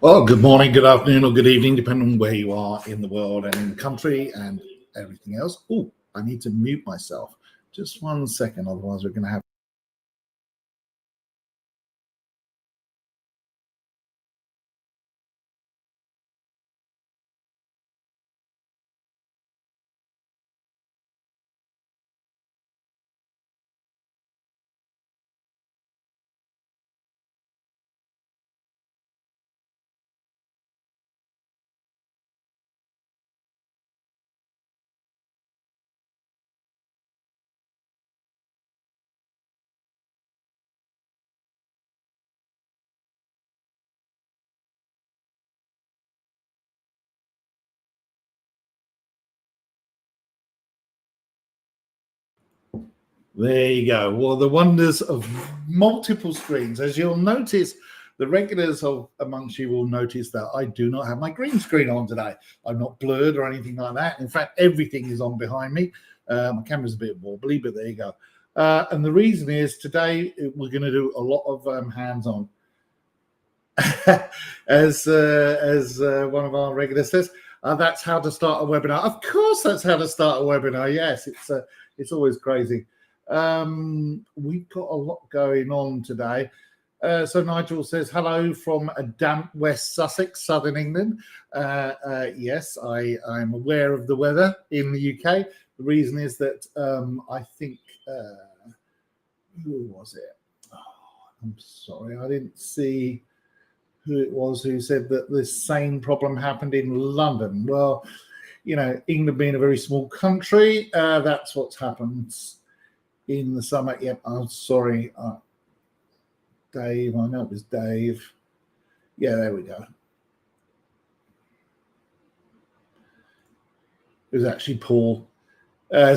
Well, good morning, good afternoon, or good evening, depending on where you are in the world and in the country and everything else. Oh, I need to mute myself. Just 1 second, otherwise we're going to have. There you go. Well, the wonders of multiple screens. As you'll notice, the regulars amongst you will notice that I do not have my green screen on today. I'm not blurred or anything like that. In fact, everything is on behind me. My camera's a bit wobbly, but there you go. And the reason is today we're going to do a lot of hands-on. as one of our regulars says, that's how to start a webinar. Of course, that's how to start a webinar. Yes, it's always crazy. We've got a lot going on today. So Nigel says, hello from a damp West Sussex, Southern England. Yes, I'm aware of the weather in the UK. The reason is that I think, who was it? Oh, I'm sorry, I didn't see who it was who said that the same problem happened in London. Well, you know, England being a very small country, that's what's happened in the summer. Yep, I'm sorry, Dave. I know it was Dave. Yeah, there we go. It was actually Paul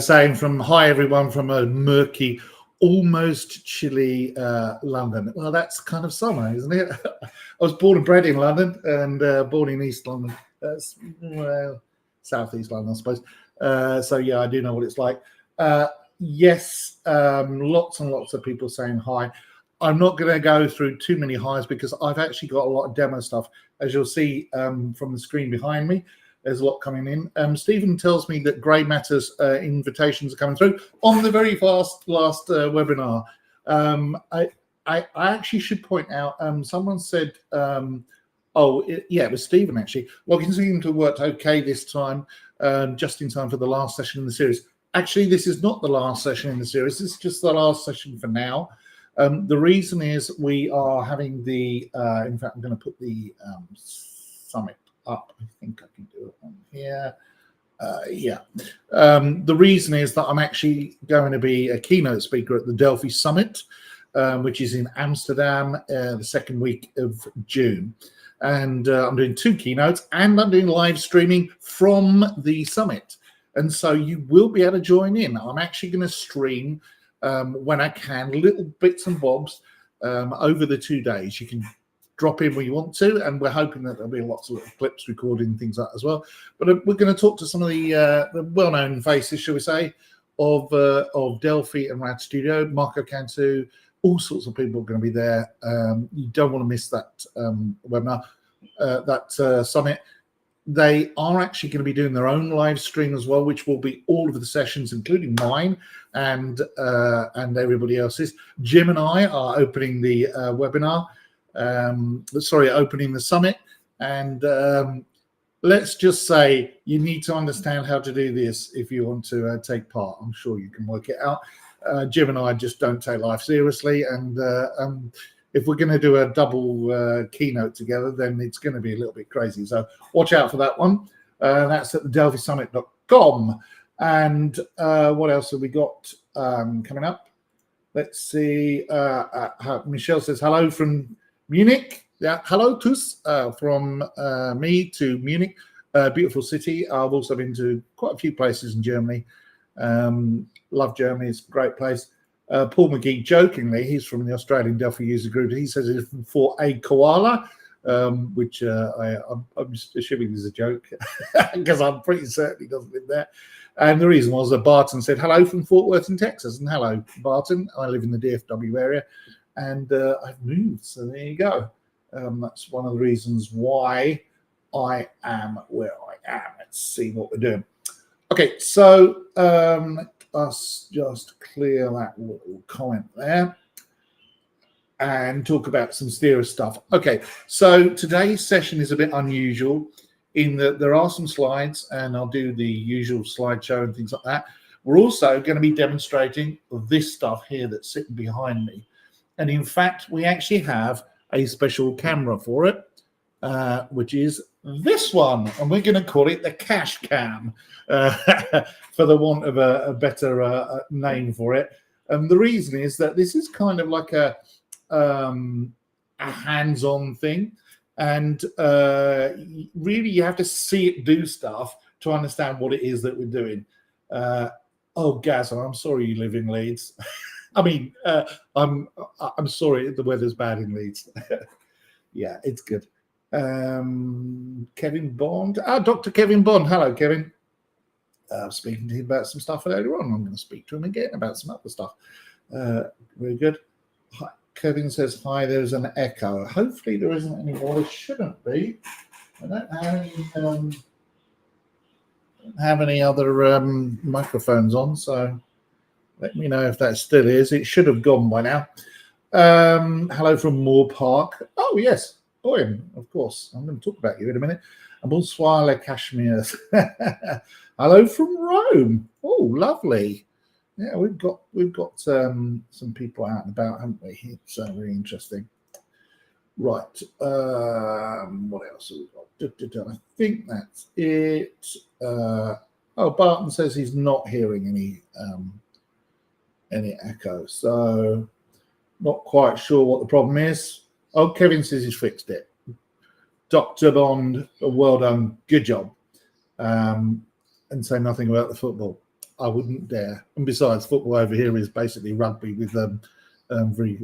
saying from hi everyone from a murky, almost chilly London. Well, that's kind of summer, isn't it? I was born and bred in London and born in East London, well, Southeast London, I suppose. So yeah, I do know what it's like. Yes, lots and lots of people saying hi. I'm not going to go through too many highs because I've actually got a lot of demo stuff. As you'll see from the screen behind me, there's a lot coming in. Stephen tells me that Grey Matters invitations are coming through on the very last webinar. I actually should point out, someone said, it was Stephen actually. Login seemed to have worked okay this time, just in time for the last session in the series. Actually, this is not the last session in the series. This is just the last session for now. The reason is we are having the, in fact, I'm going to put the summit up. I think I can do it on here. The reason is that I'm actually going to be a keynote speaker at the Delphi Summit, which is in Amsterdam the second week of June. And I'm doing 2 keynotes and I'm doing live streaming from the summit. And so you will be able to join in. I'm actually going to stream when I can, little bits and bobs over the 2 days. You can drop in where you want to, and we're hoping that there'll be lots of little clips recording things like that as well. But we're going to talk to some of the well-known faces, shall we say, of Delphi and Rad Studio. Marco Cantu, all sorts of people are going to be there. You don't want to miss that webinar, that summit. They are actually going to be doing their own live stream as well, which will be all of the sessions, including mine and everybody else's. Jim and I are opening the webinar, opening the summit. And let's just say you need to understand how to do this if you want to take part. I'm sure you can work it out. Jim and I just don't take life seriously, and if we're going to do a double keynote together, then it's going to be a little bit crazy. So watch out for that one. That's at the delphisummit.com. And what else have we got coming up? Let's see. Michelle says, hello from Munich. Yeah, hello, tous, from me to Munich. Beautiful city. I've also been to quite a few places in Germany. Love Germany. It's a great place. Paul McGee, jokingly, he's from the Australian Delphi user group. He says it's for a koala, which I'm assuming is a joke because I'm pretty certain he doesn't live there. And the reason was that Barton said, hello from Fort Worth in Texas. And hello, Barton. I live in the DFW area and I've moved. So there you go. That's one of the reasons why I am where I am. Let's see what we're doing. Okay, so let us just clear that little comment there and talk about some serious stuff. Okay, so today's session is a bit unusual in that there are some slides, and I'll do the usual slideshow and things like that. We're also going to be demonstrating this stuff here that's sitting behind me. And in fact, we actually have a special camera for it, which is this one. And we're going to call it the cash cam, for the want of a better name for it. And the reason is that this is kind of like a hands-on thing. And really, you have to see it do stuff to understand what it is that we're doing. Oh, Gaza, I'm sorry you live in Leeds. I mean, I'm sorry the weather's bad in Leeds. Yeah, it's good. Kevin Bond. Dr. Kevin Bond. Hello, Kevin. I was speaking to him about some stuff earlier on. I'm going to speak to him again about some other stuff. Very good. Hi. Kevin says, hi, there's an echo. Hopefully there isn't any more. There shouldn't be. I don't have any other microphones on, so let me know if that still is. It should have gone by now. Hello from Moore Park. Oh, yes. Owen, of course. I'm going to talk about you in a minute. Bonsoir, les Kashmir. Hello from Rome. Oh, lovely. Yeah, we've got some people out and about, haven't we? It's very interesting. Right. What else have we got? I think that's it. Barton says he's not hearing any echo, so not quite sure what the problem is. Oh, Kevin says he's fixed it. Dr. Bond, well done, good job. And say nothing about the football. I wouldn't dare. And besides, football over here is basically rugby with very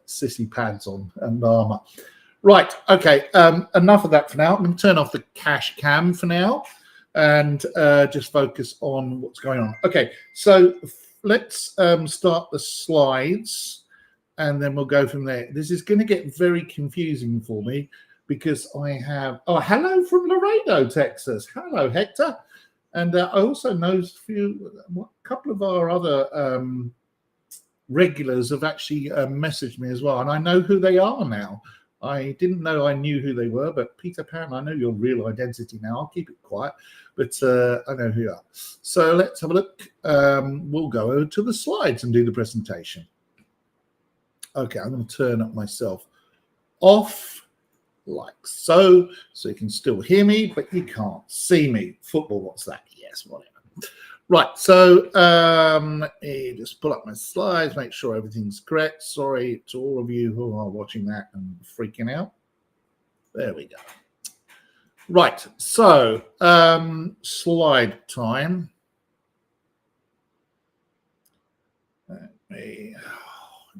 sissy pads on and armour. Right, okay, enough of that for now. I'm going to turn off the cash cam for now and just focus on what's going on. Okay, so let's start the slides and then we'll go from there. This is going to get very confusing for me because I have... Oh, hello from Laredo, Texas. Hello, Hector. And I also know a couple of our other regulars have actually messaged me as well, and I know who they are now. I didn't know I knew who they were, but Peter Pan, I know your real identity now. I'll keep it quiet, but I know who you are. So let's have a look. We'll go over to the slides and do the presentation. Okay, I'm going to turn up myself off like so you can still hear me, but you can't see me. Football, what's that? Yes, whatever. Right, so let me just pull up my slides, make sure everything's correct. Sorry to all of you who are watching that and freaking out. There we go. Right, so slide time.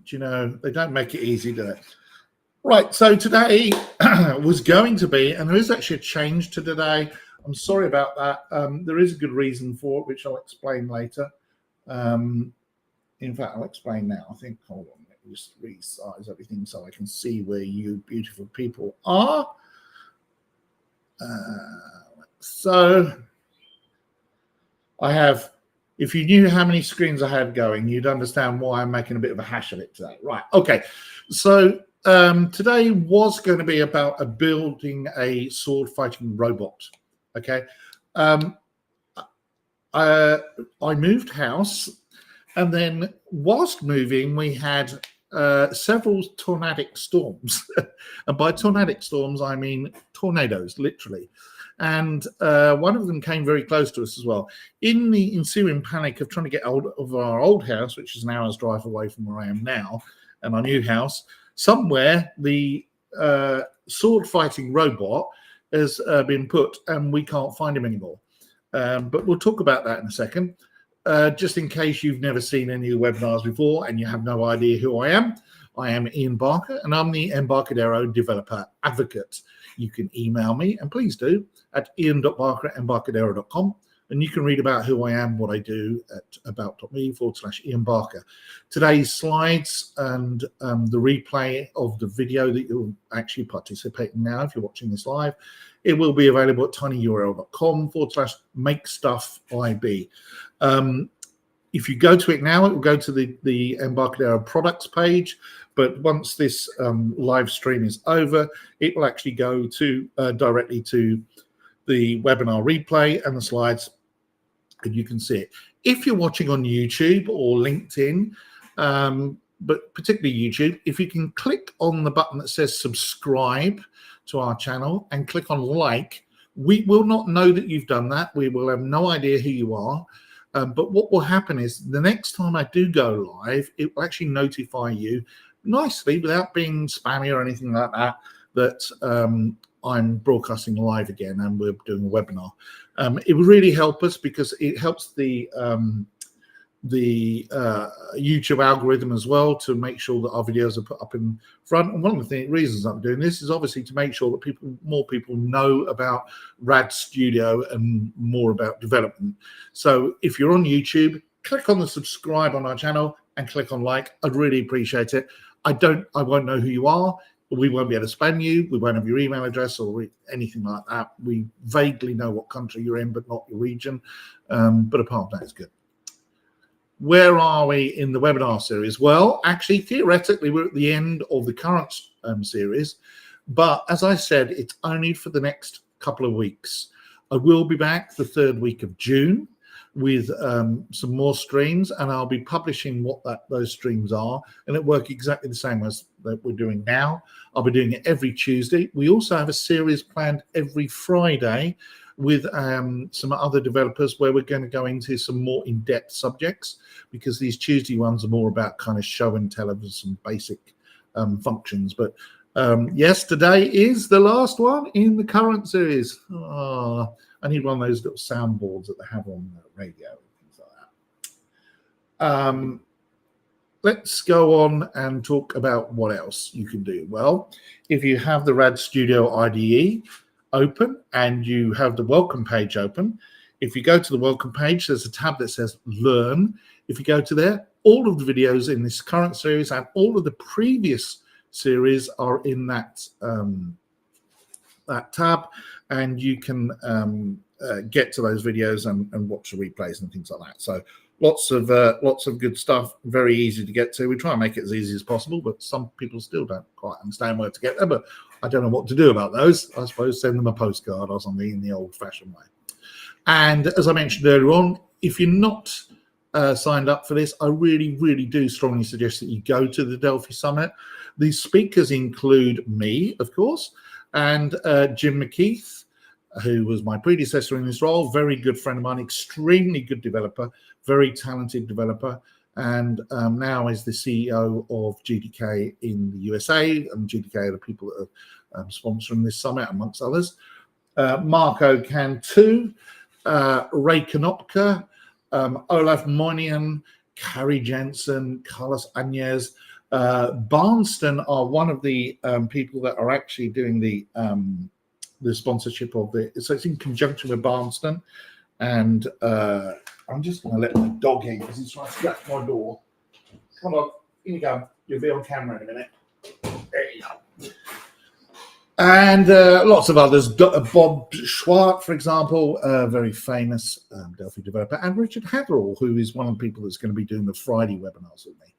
Do you know, they don't make it easy, do they? Right, so today was going to be, and there is actually a change to today. I'm sorry about that. There is a good reason for it, which I'll explain later. In fact, I'll explain now. I think, hold on, let me just resize everything so I can see where you beautiful people are. So I have, if you knew how many screens I had going, you'd understand why I'm making a bit of a hash of it today. Right, okay. So today was going to be about building a sword fighting robot. Okay. I moved house, and then whilst moving, we had several tornadic storms. And by tornadic storms, I mean tornadoes, literally. And one of them came very close to us as well. In the ensuing panic of trying to get out of our old house, which is an hour's drive away from where I am now, and our new house, somewhere the sword fighting robot has been put, and we can't find him anymore. But we'll talk about that in a second. Just in case you've never seen any of the webinars before and you have no idea who I am Ian Barker, and I'm the Embarcadero Developer Advocate. You can email me, and please do, at ian.barker@embarcadero.com, and you can read about who I am, what I do at about.me/Ian Barker. Today's slides and the replay of the video that you'll actually participate in now, if you're watching this live, it will be available at tinyurl.com/makestuffib. If you go to it now, it will go to the Embarcadero products page. But once this live stream is over, it will actually go to directly to the webinar replay and the slides, and you can see it. If you're watching on YouTube or LinkedIn, but particularly YouTube, if you can click on the button that says subscribe to our channel and click on like, we will not know that you've done that. We will have no idea who you are. But what will happen is the next time I do go live, it will actually notify you nicely without being spammy or anything like that, that I'm broadcasting live again and we're doing a webinar. It would really help us because it helps the YouTube algorithm as well to make sure that our videos are put up in front. And one of the reasons I'm doing this is obviously to make sure that more people know about Rad Studio and more about development. So if you're on YouTube, click on the subscribe on our channel and click on like. I'd really appreciate it. I won't know who you are. We won't be able to spam you. We won't have your email address or anything like that. We vaguely know what country you're in, but not your region. But apart from that, it's good. Where are we in the webinar series? Well, actually, theoretically, we're at the end of the current series. But as I said, it's only for the next couple of weeks. I will be back the 3rd week of June with some more streams, and I'll be publishing what those streams are, and it work exactly the same as that we're doing now. I'll be doing it every Tuesday. We also have a series planned every Friday with some other developers where we're going to go into some more in-depth subjects, because these Tuesday ones are more about kind of show and tell of some basic functions. But yes, today is the last one in the current series. I need one of those little soundboards that they have on the radio and things like that. Let's go on and talk about what else you can do. Well, if you have the Rad Studio IDE open and you have the welcome page open, if you go to the welcome page, there's a tab that says Learn. If you go to there, all of the videos in this current series and all of the previous series are in that that tab, and you can get to those videos and watch the replays and things like that. So lots of good stuff, very easy to get to. We try and make it as easy as possible, but some people still don't quite understand where to get there. But I don't know what to do about those. I suppose send them a postcard or something in the old-fashioned way. And as I mentioned earlier on, if you're not signed up for this, I really, really do strongly suggest that you go to the Delphi Summit. The speakers include me, of course, and Jim McKeith, who was my predecessor in this role, very good friend of mine, extremely good developer, very talented developer, and now is the CEO of GDK in the USA, and GDK are the people that are sponsoring this summit, amongst others. Marco Cantu, Ray Konopka, Olaf Moynihan, Carrie Jensen, Carlos Añez. Barnston are one of the people that are actually doing the sponsorship of the, so it's in conjunction with Barnston. And I'm just going to let my dog in because he's trying to scratch my door. Come on, here you go. You'll be on camera in a minute. There you go. And lots of others. Bob Schwartz, for example, a very famous Delphi developer, and Richard Hadrell, who is one of the people that's going to be doing the Friday webinars with me.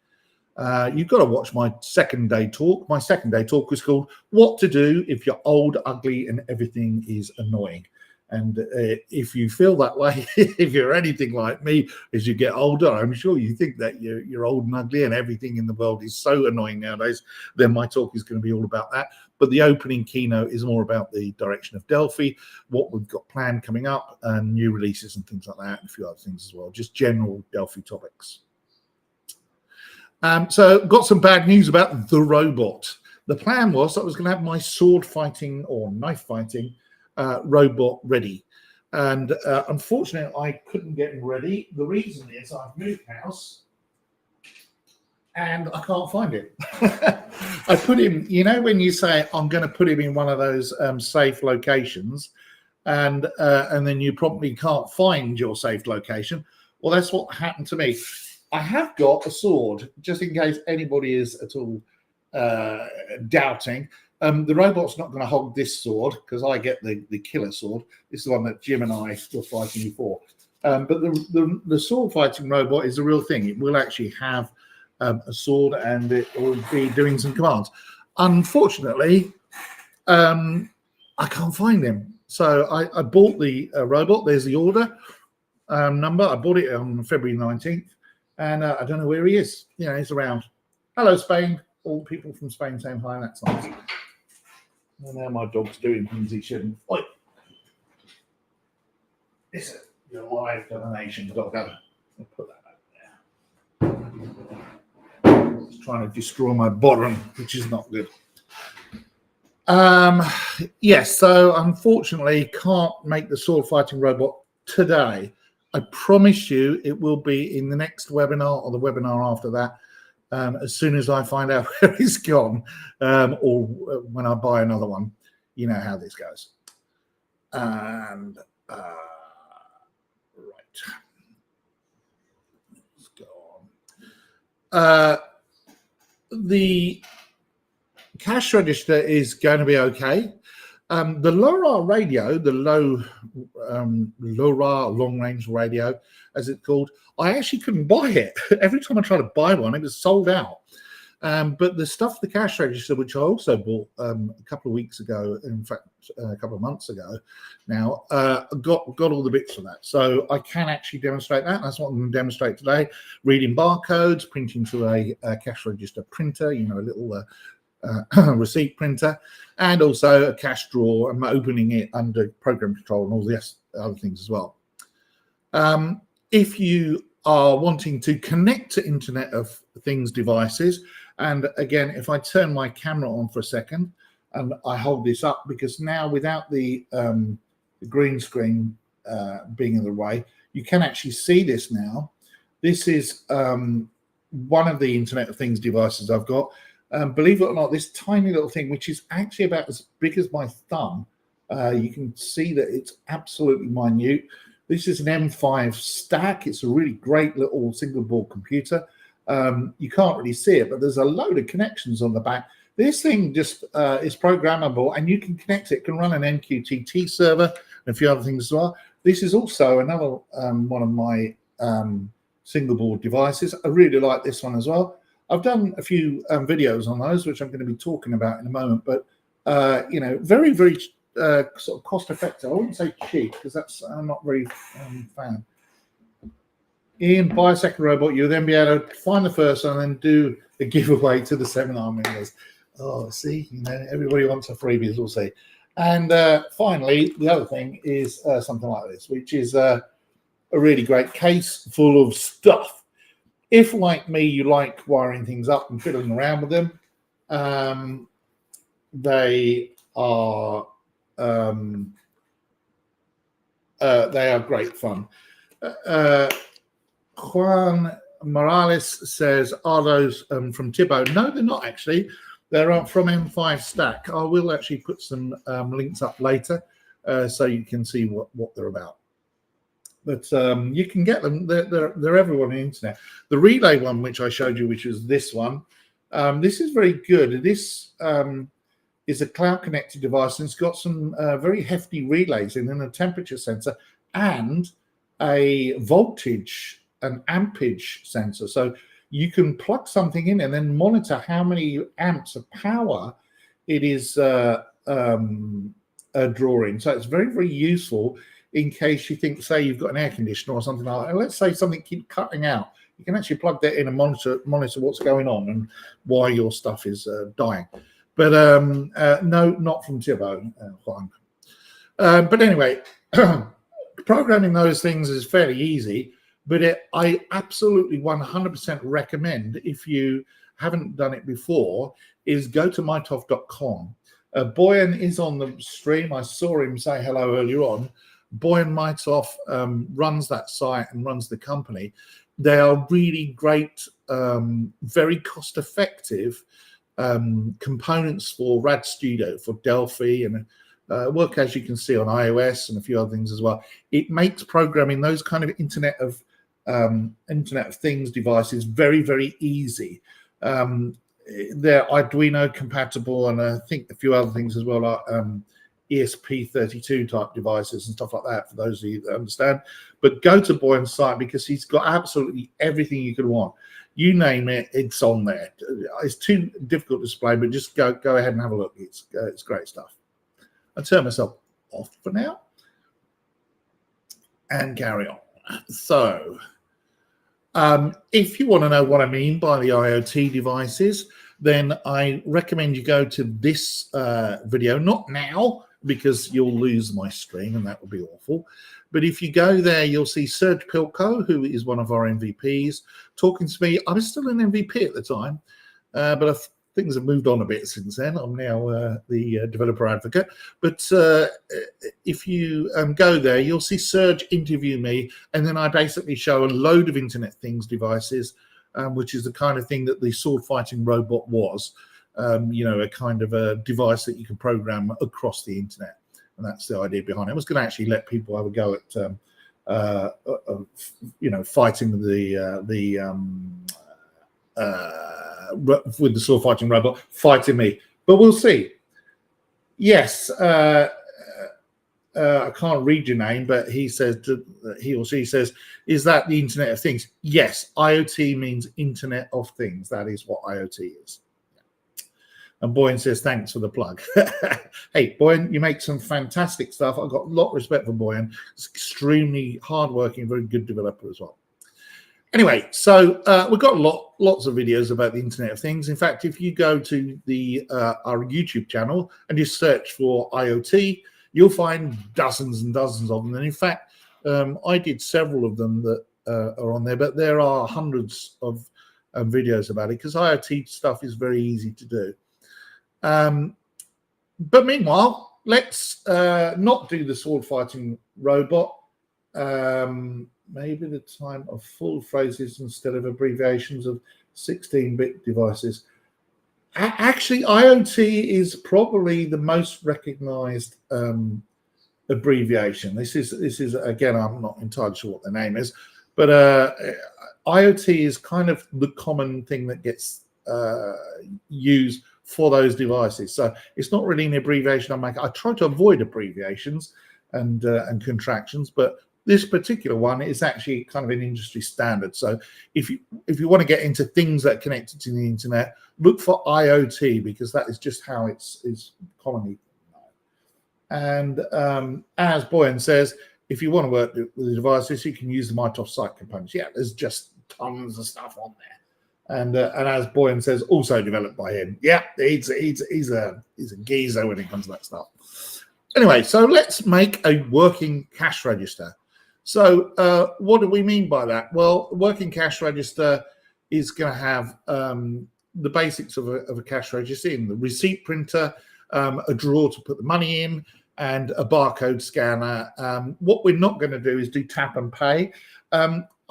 You've got to watch my second day talk. My second day talk was called What to Do If You're Old, Ugly, and Everything is Annoying. And if you feel that way, if you're anything like me, as you get older, I'm sure you think that you're old and ugly and everything in the world is so annoying nowadays, then my talk is going to be all about that. But the opening keynote is more about the direction of Delphi, what we've got planned coming up, and new releases and things like that, and a few other things as well, just general Delphi topics. So got some bad news about the robot. The plan was that I was going to have my sword fighting or knife fighting robot ready, and unfortunately I couldn't get him ready. The reason is I've moved house and I can't find him. I put him, you know, when you say I'm going to put him in one of those safe locations, and then you probably can't find your saved location. Well, that's what happened to me. I have got a sword, just in case anybody is at all doubting. The robot's not going to hold this sword because I get the killer sword. This is the one that Jim and I were fighting before. But the sword fighting robot is a real thing. It will actually have a sword, and it will be doing some commands. Unfortunately, I can't find him. So I bought the robot. There's the order number. I bought it on February 19th, and I don't know where he is. You know, he's around. Hello, Spain. All the people from Spain saying hi. That's nice. And now my dog's doing things he shouldn't. Oi. It's a live domination dog. I'll put that over there. It's trying to destroy my bottom, which is not good. Yes, so unfortunately can't make the sword fighting robot today. I promise you it will be in the next webinar or the webinar after that, as soon as I find out where he's gone, or when I buy another one. You know how this goes. And right, let's go on. The cash register is going to be okay. The LoRA radio, the LoRa long-range radio, as it's called, I actually couldn't buy it. Every time I tried to buy one, it was sold out. But the stuff, the cash register, which I also bought a couple of weeks ago, in fact, a couple of months ago now, got all the bits for that. So I can actually demonstrate that. That's what I'm going to demonstrate today. Reading barcodes, printing to a cash register printer, you know, a little receipt printer, and also a cash drawer. I'm opening it under program control and all the other things as well. If you are wanting to connect to Internet of Things devices, and again, if I turn my camera on for a second and I hold this up, because now without the green screen being in the way, you can actually see this now. This is one of the Internet of Things devices I've got. Believe it or not, this tiny little thing, which is actually about as big as my thumb, you can see that it's absolutely minute. This is an M5 stack. It's a really great little single board computer. You can't really see it, but there's a load of connections on the back. This thing just is programmable, and you can connect it. It can run an MQTT server and a few other things as well. This is also another one of my single board devices. I really like this one as well. I've done a few videos on those, which I'm going to be talking about in a moment, but you know, very, very sort of cost effective. I wouldn't say cheap, because that's I'm not very fan. Ian, buy a second robot. You'll then be able to find the first one and then do a giveaway to the seminar members. Oh, see, you know, everybody wants a freebie, as we'll see. And finally, the other thing is something like this, which is a really great case full of stuff. If, like me, you like wiring things up and fiddling around with them, they are great fun. Juan Morales says, "Are those from Thibaut?" No, they're not actually. They're from M5 Stack. I will actually put some links up later so you can see what they're about. But you can get them. They're everywhere on the internet. The relay one, which I showed you, which was this one, this is very good. This is a cloud-connected device, and it's got some very hefty relays in, and a temperature sensor, and a voltage, an ampage sensor. So you can plug something in and then monitor how many amps of power it is drawing. So it's very, very useful in case you think, say, you've got an air conditioner or something like that. And let's say something keeps cutting out. You can actually plug that in and monitor what's going on and why your stuff is dying. But no, not from Thibaut. But anyway, programming those things is fairly easy. But I absolutely 100% recommend, if you haven't done it before, is go to mytof.com. Boyan is on the stream. I saw him say hello earlier on. Boyan Mytof runs that site and runs the company. They are really great, very cost-effective components for Rad Studio, for Delphi, and work, as you can see, on iOS and a few other things as well. It makes programming those kind of Internet of Things devices very, very easy. They're Arduino compatible, and I think a few other things as well, like ESP32 type devices and stuff like that, for those of you that understand. But go to Boyan's site, because he's got absolutely everything you could want. You name it, it's on there. It's too difficult to display, but just go ahead and have a look. It's great stuff. I'll turn myself off for now and carry on. So if you want to know what I mean by the IoT devices, then I recommend you go to this video, not now, because you'll lose my stream and that would be awful. But if you go there, you'll see Serge Pilko, who is one of our MVPs, talking to me. I was still an MVP at the time, but things have moved on a bit since then. I'm now the developer advocate. But if you go there, you'll see Serge interview me, and then I basically show a load of Internet Things devices, which is the kind of thing that the sword fighting robot was. A kind of a device that you can program across the internet, and that's the idea behind it. I was going to actually let people have a go at fighting with the sword fighting robot fighting me, but we'll see. Yes, I can't read your name, but he says, he or she says, is that the Internet of Things? Yes, IoT means Internet of Things. That is what IoT is. And Boyan says, thanks for the plug. Hey, Boyan, you make some fantastic stuff. I've got a lot of respect for Boyan. He's extremely hardworking, very good developer as well. Anyway, so we've got lots of videos about the Internet of Things. In fact, if you go to our YouTube channel and you search for IoT, you'll find dozens and dozens of them. And in fact, I did several of them that are on there, but there are hundreds of videos about it, because IoT stuff is very easy to do. But meanwhile, let's not do the sword fighting robot. Maybe the time of full phrases instead of abbreviations of 16-bit devices. Actually, IoT is probably the most recognized abbreviation. This is again, I'm not entirely sure what the name is, but IoT is kind of the common thing that gets used for those devices. So it's not really an abbreviation I make. I try to avoid abbreviations and contractions, but this particular one is actually kind of an industry standard. So if you want to get into things that are connected to the internet, look for IoT, because that is just how it's commonly known. And as Boyan says, if you want to work with the devices, you can use the Mitoff site components. Yeah, there's just tons of stuff on there. And as Boyan says, also developed by him. Yeah, he's a geezer when it comes to that stuff. Anyway, so let's make a working cash register. So what do we mean by that? Well, working cash register is going to have the basics of a cash register in the receipt printer, a drawer to put the money in, and a barcode scanner. What we're not going to do is do tap and pay.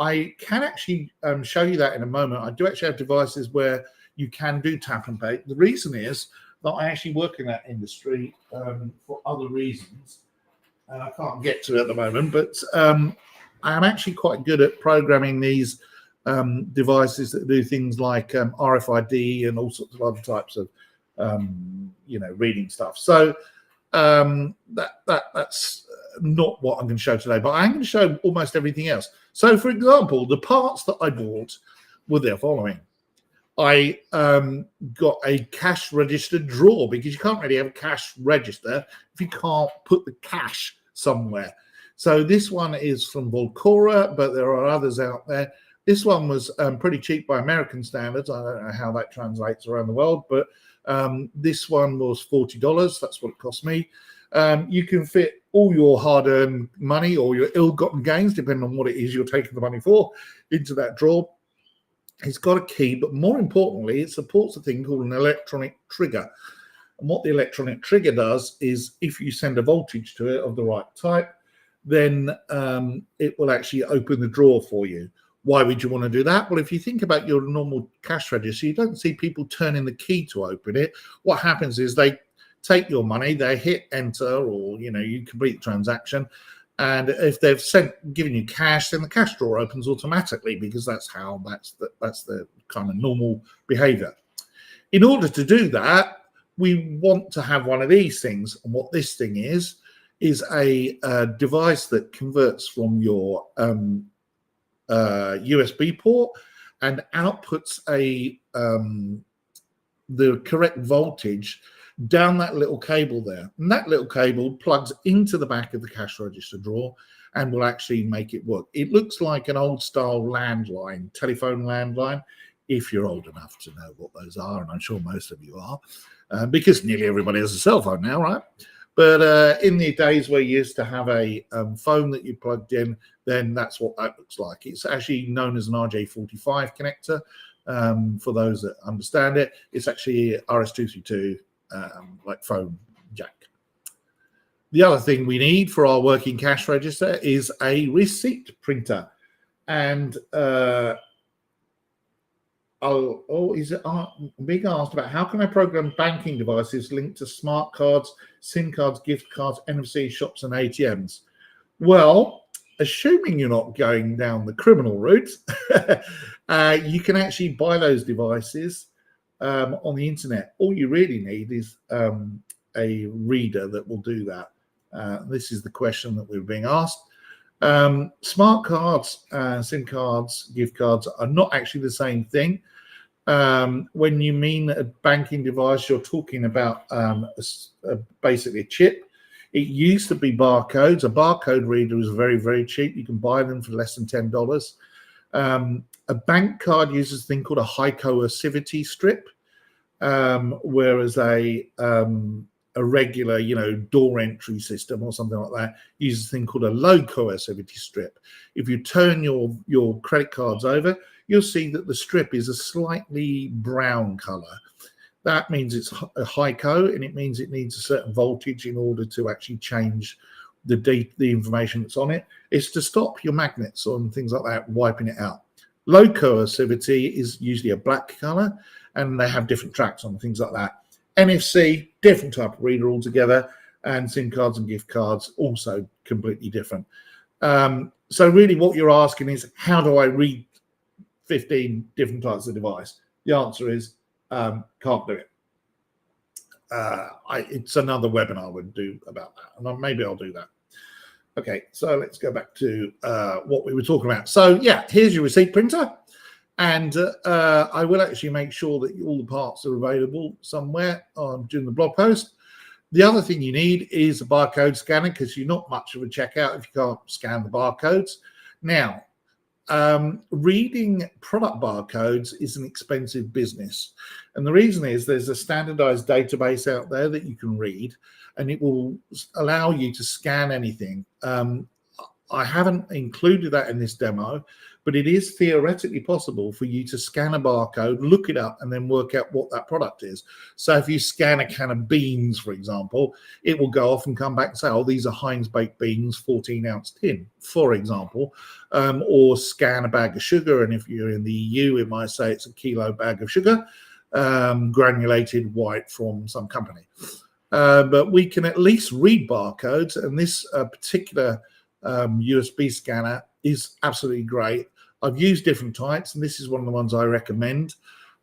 I can actually show you that in a moment. I do actually have devices where you can do tap and pay. The reason is that I actually work in that industry for other reasons, and I can't get to it at the moment, but I am actually quite good at programming these devices that do things like RFID and all sorts of other types of reading stuff. So that's not what I'm going to show today, but I'm going to show almost everything else. So, for example, the parts that I bought were the following. I got a cash register drawer, because you can't really have a cash register if you can't put the cash somewhere. So this one is from Volcora, but there are others out there. This one was pretty cheap by American standards. I don't know how that translates around the world, but this one was $40. That's what it cost me. You can fit all your hard-earned money or your ill-gotten gains, depending on what it is you're taking the money for, into that drawer. It's got a key, but more importantly, it supports a thing called an electronic trigger. And what the electronic trigger does is, if you send a voltage to it of the right type, then it will actually open the drawer for you. Why would you want to do that? Well, if you think about your normal cash register, you don't see people turning the key to open it. What happens is they take your money, they hit enter, or you complete the transaction. And if they've given you cash, then the cash drawer opens automatically, because that's the kind of normal behavior. In order to do that, we want to have one of these things. And what this thing is a device that converts from your USB port and outputs the correct voltage down that little cable there. And that little cable plugs into the back of the cash register drawer and will actually make it work. It looks like an old style landline, telephone landline, if you're old enough to know what those are, and I'm sure most of you are, because nearly everybody has a cell phone now, right? But in the days where you used to have a phone that you plugged in, then that's what that looks like. It's actually known as an RJ45 connector. For those that understand it, it's actually RS-232 like phone jack. The other thing we need for our working cash register is a receipt printer. And being asked about how can I program banking devices linked to smart cards, SIM cards, gift cards, NFC shops, and ATMs? Well, assuming you're not going down the criminal route, you can actually buy those devices on the internet. All you really need is a reader that will do that. This is the question that we're being asked. Smart cards, SIM cards, gift cards are not actually the same thing. When you mean a banking device, you're talking about basically a chip. It used to be barcodes. A barcode reader is very, very cheap. You can buy them for less than $10. A bank card uses a thing called a high coercivity strip, whereas a regular, door entry system or something like that uses a thing called a low coercivity strip. If you turn your credit cards over, you'll see that the strip is a slightly brown color. That means it's a high co, and it means it needs a certain voltage in order to actually change the information that's on it. It's to stop your magnets and things like that wiping it out. Low coercivity is usually a black color, and they have different tracks on things like that. NFC, different type of reader altogether, and SIM cards and gift cards also completely different. So really what you're asking is, how do I read 15 different types of device? The answer is can't do it. It's another webinar I would do about that, and maybe I'll do that. Okay, so let's go back to what we were talking about. So yeah, here's your receipt printer. And I will actually make sure that all the parts are available somewhere during the blog post. The other thing you need is a barcode scanner, because you're not much of a checkout if you can't scan the barcodes. Now, reading product barcodes is an expensive business. And the reason is there's a standardized database out there that you can read, and it will allow you to scan anything. I haven't included that in this demo, but it is theoretically possible for you to scan a barcode, look it up, and then work out what that product is. So if you scan a can of beans, for example, it will go off and come back and say, oh, these are Heinz baked beans, 14-ounce tin, for example. Or scan a bag of sugar, and if you're in the EU, it might say it's a kilo bag of sugar, granulated white from some company. But we can at least read barcodes, and this particular USB scanner is absolutely great. I've used different types, and this is one of the ones I recommend.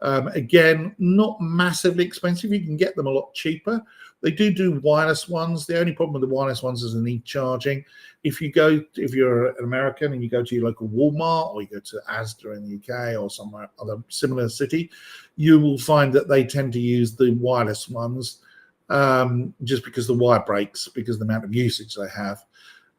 Again, not massively expensive. You can get them a lot cheaper. They do wireless ones. The only problem with the wireless ones is they need charging. If you're an American and you go to your local Walmart, or you go to Asda in the UK or somewhere other similar city, you will find that they tend to use the wireless ones just because the wire breaks, because of the amount of usage they have.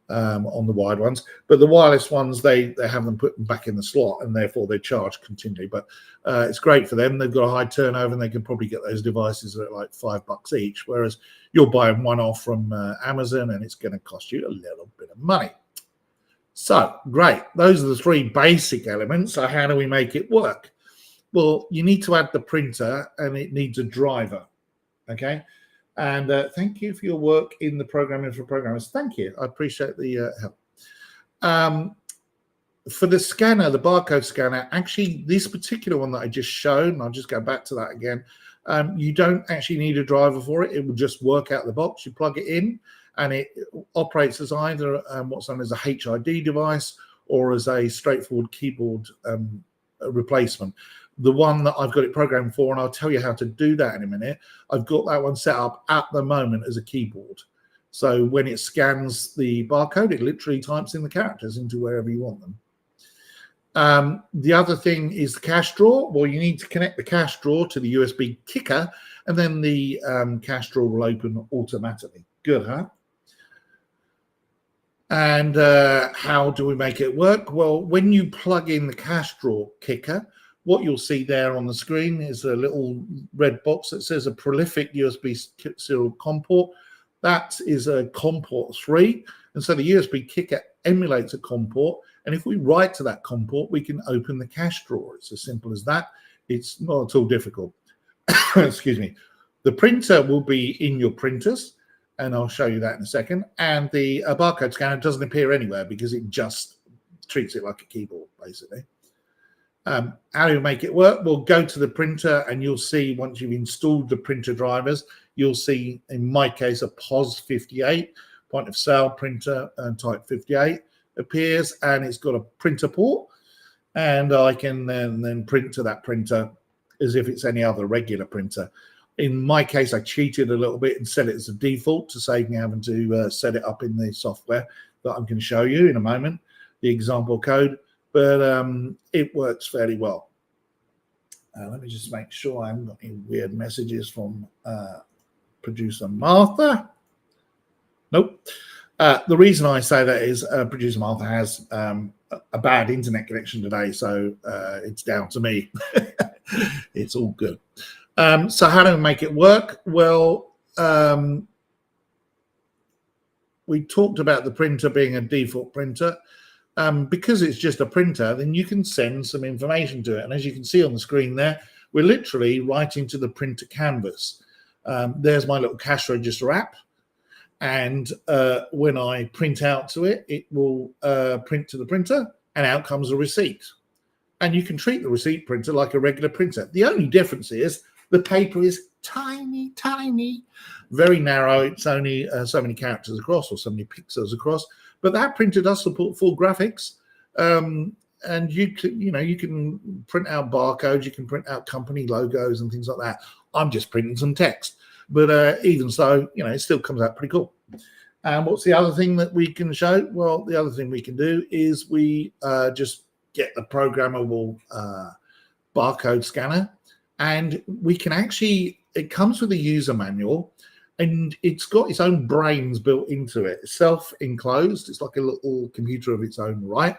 On the wired ones, but the wireless ones, they have them put back in the slot, and therefore they charge continually. But it's great for them. They've got a high turnover, and they can probably get those devices at like $5 each, whereas you're buying one off from Amazon, and it's going to cost you a little bit of money. So great, those are the three basic elements. So how do we make it work? Well, you need to add the printer, and it needs a driver. Okay. And thank you for your work in the programming for programmers. Thank you. I appreciate the help. For the scanner, the barcode scanner, actually this particular one that I just showed, and I'll just go back to that again, you don't actually need a driver for it. It will just work out the box. You plug it in and it operates as either what's known as a HID device or as a straightforward keyboard replacement. The one that I've got it programmed for, and I'll tell you how to do that in a minute, I've got that one set up at the moment as a keyboard. So when it scans the barcode, it literally types in the characters into wherever you want them. The other thing is the cash drawer. Well, you need to connect the cash drawer to the USB kicker, and then the cash drawer will open automatically. Good, huh? And how do we make it work? Well, when you plug in the cash drawer kicker, what you'll see there on the screen is a little red box that says a prolific USB serial COM port. That is a COM port 3. And so the USB kicker emulates a COM port. And if we write to that COM port, we can open the cash drawer. It's as simple as that. It's not at all difficult. Excuse me. The printer will be in your printers, and I'll show you that in a second. And the barcode scanner doesn't appear anywhere because it just treats it like a keyboard, basically. How do you make it work? Well, go to the printer and you'll see, once you've installed the printer drivers, you'll see, in my case, a POS 58, point of sale printer type 58 appears, and it's got a printer port, and I can then print to that printer as if it's any other regular printer. In my case, I cheated a little bit and set it as a default to save me having to set it up in the software that I'm going to show you in a moment, the example code. But it works fairly well. Let me just make sure I haven't got any weird messages from producer Martha. Nope. The reason I say that is producer Martha has a bad internet connection today, so it's down to me. It's all good. So how do we make it work? Well, we talked about the printer being a default printer. Because it's just a printer, then you can send some information to it. And as you can see on the screen there, we're literally writing to the printer canvas. There's my little cash register app. And when I print out to it, it will print to the printer, and out comes a receipt. And you can treat the receipt printer like a regular printer. The only difference is the paper is tiny, tiny, very narrow. It's only so many characters across or so many pixels across. But that printer does support full graphics, and you can print out barcodes, you can print out company logos and things like that. I'm just printing some text, but even so, it still comes out pretty cool. And what's the other thing that we can show? Well, the other thing we can do is we just get the programmable barcode scanner, and we can actually, it comes with a user manual. And it's got its own brains built into it. It's self-enclosed. It's like a little computer of its own right.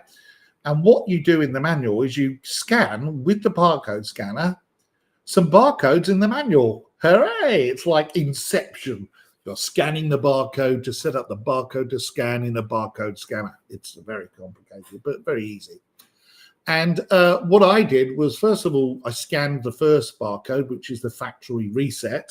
And what you do in the manual is you scan with the barcode scanner some barcodes in the manual. Hooray! It's like Inception. You're scanning the barcode to set up the barcode to scan in a barcode scanner. It's very complicated, but very easy. And what I did was, first of all, I scanned the first barcode, which is the factory reset.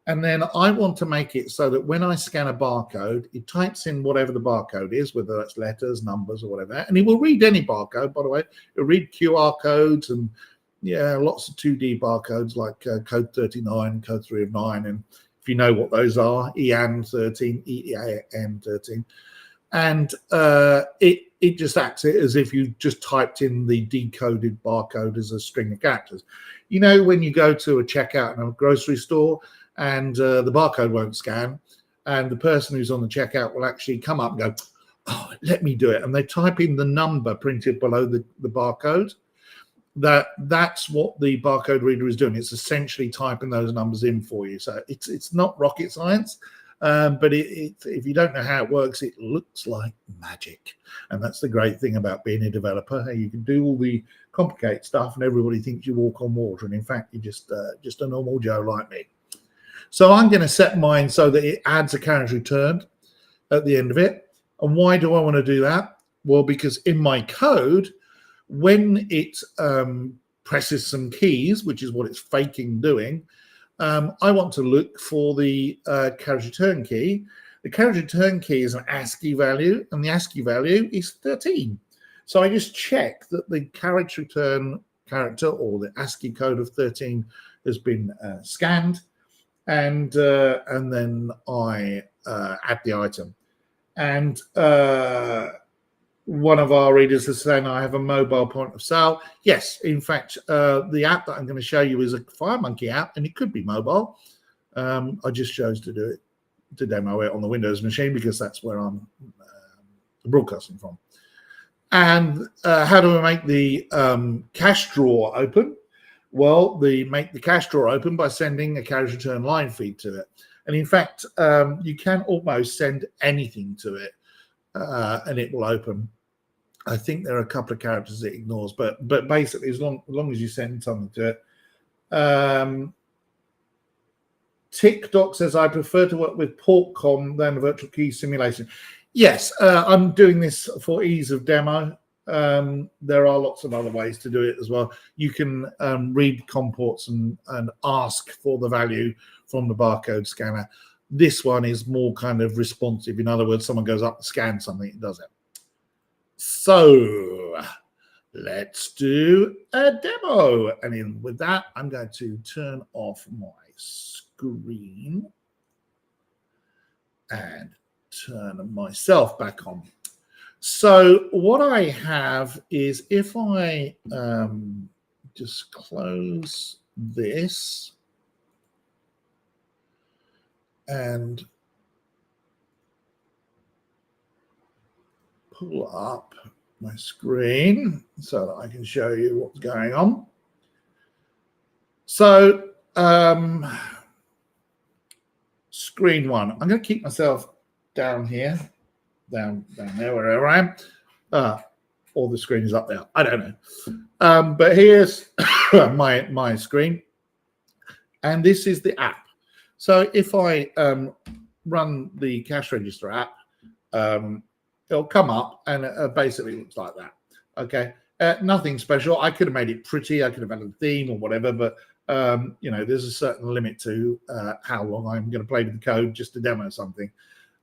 And then I want to make it so that when I scan a barcode, it types in whatever the barcode is, whether that's letters, numbers, or whatever. And it will read any barcode, by the way. It'll read QR codes and, lots of 2D barcodes like code 39, code 3 of 9. And if you know what those are, EAN13, EAN13. And it just acts as if you just typed in the decoded barcode as a string of characters. When you go to a checkout in a grocery store, and the barcode won't scan, and the person who's on the checkout will actually come up and go, oh, let me do it. And they type in the number printed below the barcode. That's what the barcode reader is doing. It's essentially typing those numbers in for you. So it's not rocket science, but if you don't know how it works, it looks like magic. And that's the great thing about being a developer. You can do all the complicated stuff, and everybody thinks you walk on water. And in fact, you're just a normal Joe like me. So I'm going to set mine so that it adds a carriage returned at the end of it. And why do I want to do that? Well, because in my code, when it presses some keys, which is what it's faking doing, I want to look for the carriage return key. The carriage return key is an ASCII value, and the ASCII value is 13. So I just check that the carriage return character or the ASCII code of 13 has been scanned, and then I add the item. And one of our readers is saying I have a mobile point of sale. Yes, in fact, the app that I'm going to show you is a FireMonkey app, and it could be mobile. I just chose to do it, to demo it on the Windows machine because that's where I'm broadcasting from. And how do we make the cash drawer open? Well, make the cash drawer open by sending a carriage return line feed to it. And in fact, you can almost send anything to it, and it will open. I think there are a couple of characters it ignores, but basically, as long as you send something to it. TikTok says, I prefer to work with PortCom than virtual key simulation. Yes, I'm doing this for ease of demo. There are lots of other ways to do it as well. You can read COM ports and ask for the value from the barcode scanner. This one is more kind of responsive. In other words, someone goes up and scans something, it does it. So let's do a demo. And with that, I'm going to turn off my screen and turn myself back on. So what I have is, if I just close this and pull up my screen so that I can show you what's going on. So screen one, I'm going to keep myself down here, down there, wherever I am, or the screen is up there, I don't know. But here's my screen, and this is the app. So if I run the cash register app, it'll come up and it basically looks like that. Okay, nothing special. I could have made it pretty. I could have added a theme or whatever, but you know, there's a certain limit to how long I'm going to play with the code just to demo something.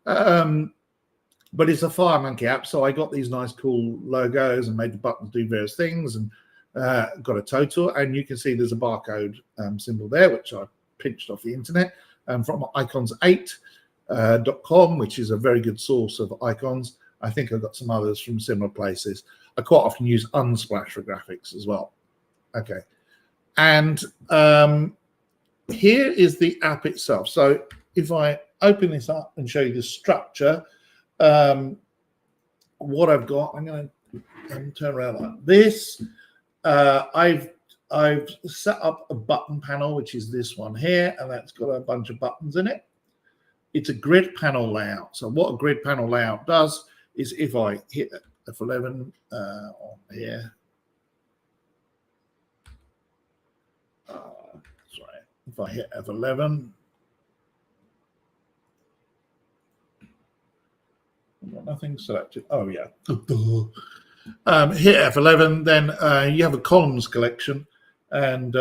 But it's a FireMonkey app, so I got these nice cool logos and made the buttons do various things, and got a total. And you can see there's a barcode symbol there, which I pinched off the internet from icons8.com, which is a very good source of icons. I think I've got some others from similar places. I quite often use Unsplash for graphics as well. Okay. And here is the app itself. So if I open this up and show you the structure, what I've got, I'm going to turn around like this. I've set up a button panel, which is this one here, and that's got a bunch of buttons in it. It's a grid panel layout. So what a grid panel layout does is, if I hit F11 on here, sorry, if I hit F11, I've got nothing selected. Oh yeah, hit F11, then you have a columns collection and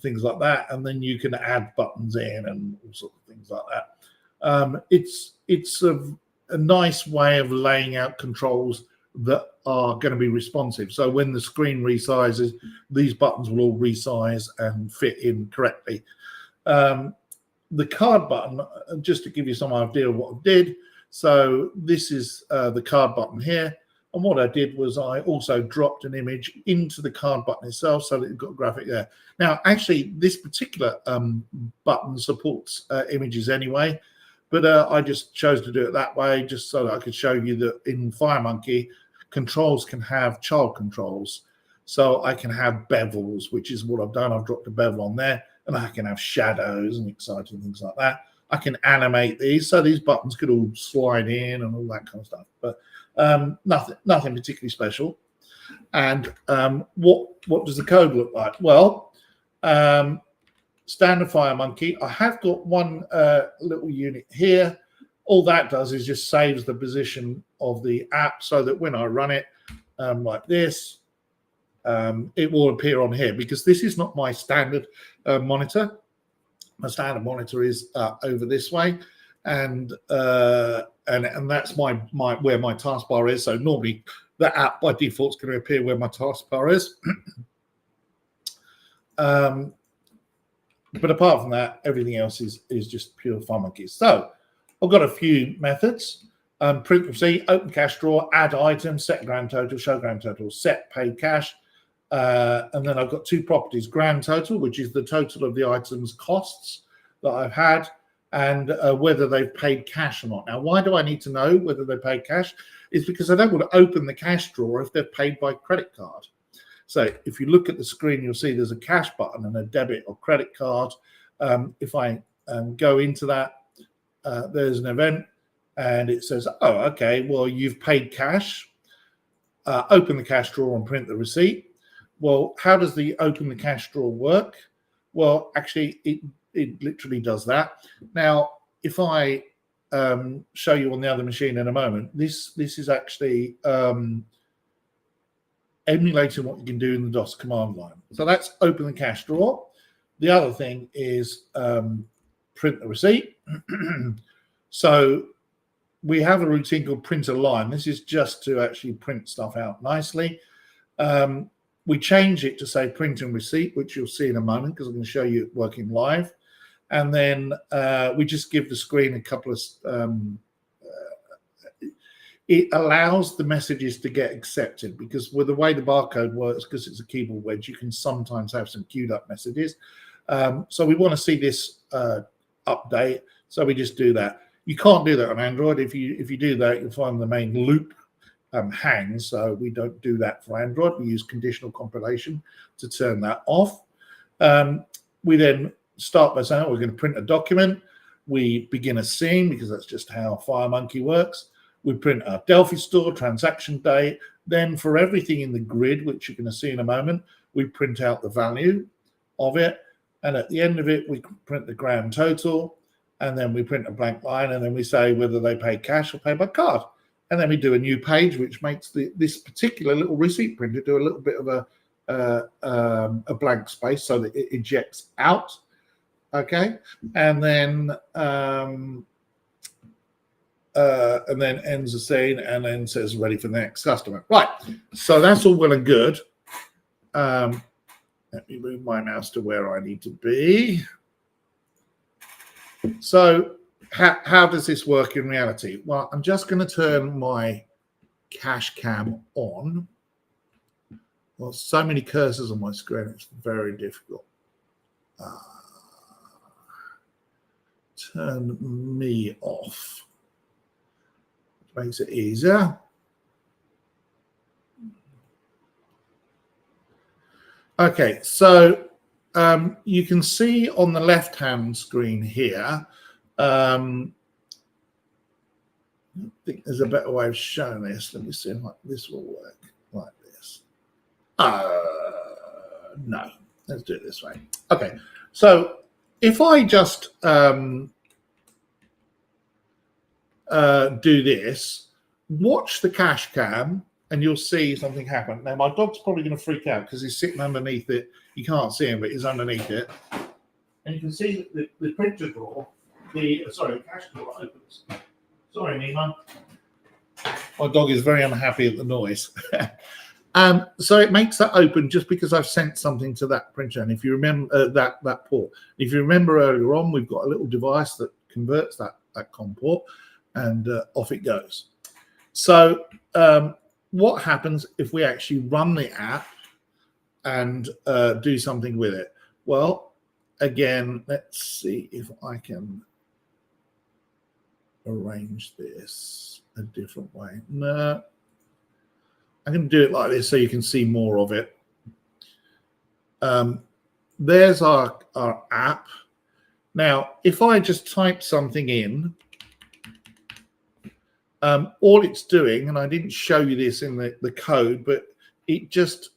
things like that, and then you can add buttons in and all sorts of things like that. It's a nice way of laying out controls that are going to be responsive. So when the screen resizes, these buttons will all resize and fit in correctly. The card button, just to give you some idea of what I did. So this is the card button here. And what I did was I also dropped an image into the card button itself so that it got a graphic there. Now, actually, this particular button supports images anyway, but I just chose to do it that way just so that I could show you that in FireMonkey, controls can have child controls. So I can have bevels, which is what I've done. I've dropped a bevel on there, and I can have shadows and exciting things like that. I can animate these, so these buttons could all slide in and all that kind of stuff. But nothing particularly special. And what does the code look like? Well, standard FireMonkey. I have got one little unit here. All that does is just saves the position of the app so that when I run it like this, it will appear on here, because this is not my standard monitor. My standard monitor is over this way, and that's my where my taskbar is. So normally the app by default is going to appear where my taskbar is. But apart from that, everything else is just pure fun monkeys. So I've got a few methods. Print receipt, open cash drawer, add items, set grand total, show grand total, set paid cash. And then I've got two properties, grand total, which is the total of the items costs that I've had, and whether they've paid cash or not. Now, why do I need to know whether they paid cash? It's because I don't want to open the cash drawer if they're paid by credit card. So if you look at the screen, you'll see there's a cash button and a debit or credit card. If I go into that, there's an event and it says, oh, okay, well, you've paid cash. Open the cash drawer and print the receipt. Well, how does the open the cash drawer work? Well, actually, it literally does that. Now, if I show you on the other machine in a moment, this is actually emulating what you can do in the DOS command line. So that's open the cash drawer. The other thing is print the receipt. So we have a routine called print a line. This is just to actually print stuff out nicely. We change it to say print and receipt, which you'll see in a moment because I'm going to show you it working live. And then we just give the screen a couple of it allows the messages to get accepted, because with the way the barcode works, because it's a keyboard wedge, you can sometimes have some queued up messages. So we want to see this update, so we just do that. You can't do that on Android. If you do that, you'll find the main loop hangs, so we don't do that for Android. We use conditional compilation to turn that off. We then start by saying, oh, we're going to print a document. We begin a scene, because that's just how FireMonkey works. We print our Delphi store, transaction date. Then for everything in the grid, which you're going to see in a moment, we print out the value of it. And at the end of it, we print the grand total. And then we print a blank line. And then we say whether they pay cash or pay by card. And then we do a new page, which makes this particular little receipt printer do a little bit of a blank space so that it ejects out. Okay. And then ends the scene and then says ready for the next customer. Right. So that's all well and good. Let me move my mouse to where I need to be. So how does this work in reality? Well, I'm just going to turn my cash cam on. Well, so many cursors on my screen, it's very difficult. Turn me off. Makes it easier. Okay, so you can see on the left-hand screen here, I think there's a better way of showing this. Let me see if this will work like this. No, let's do it this way. Okay, so if I just do this, watch the cash cam, and you'll see something happen. Now, my dog's probably going to freak out because he's sitting underneath it. You can't see him, but he's underneath it. And you can see that the printer drawer, the cash drawer opens. Sorry, Nemo. My dog is very unhappy at the noise. So it makes that open just because I've sent something to that printer. And if you remember that port, if you remember earlier on, we've got a little device that converts that COM port, and off it goes. So what happens if we actually run the app and do something with it? Well, again, let's see if I can arrange this a different way. No, I'm going to do it like this so you can see more of it. There's our app. Now, if I just type something in, all it's doing, and I didn't show you this in the code, but it just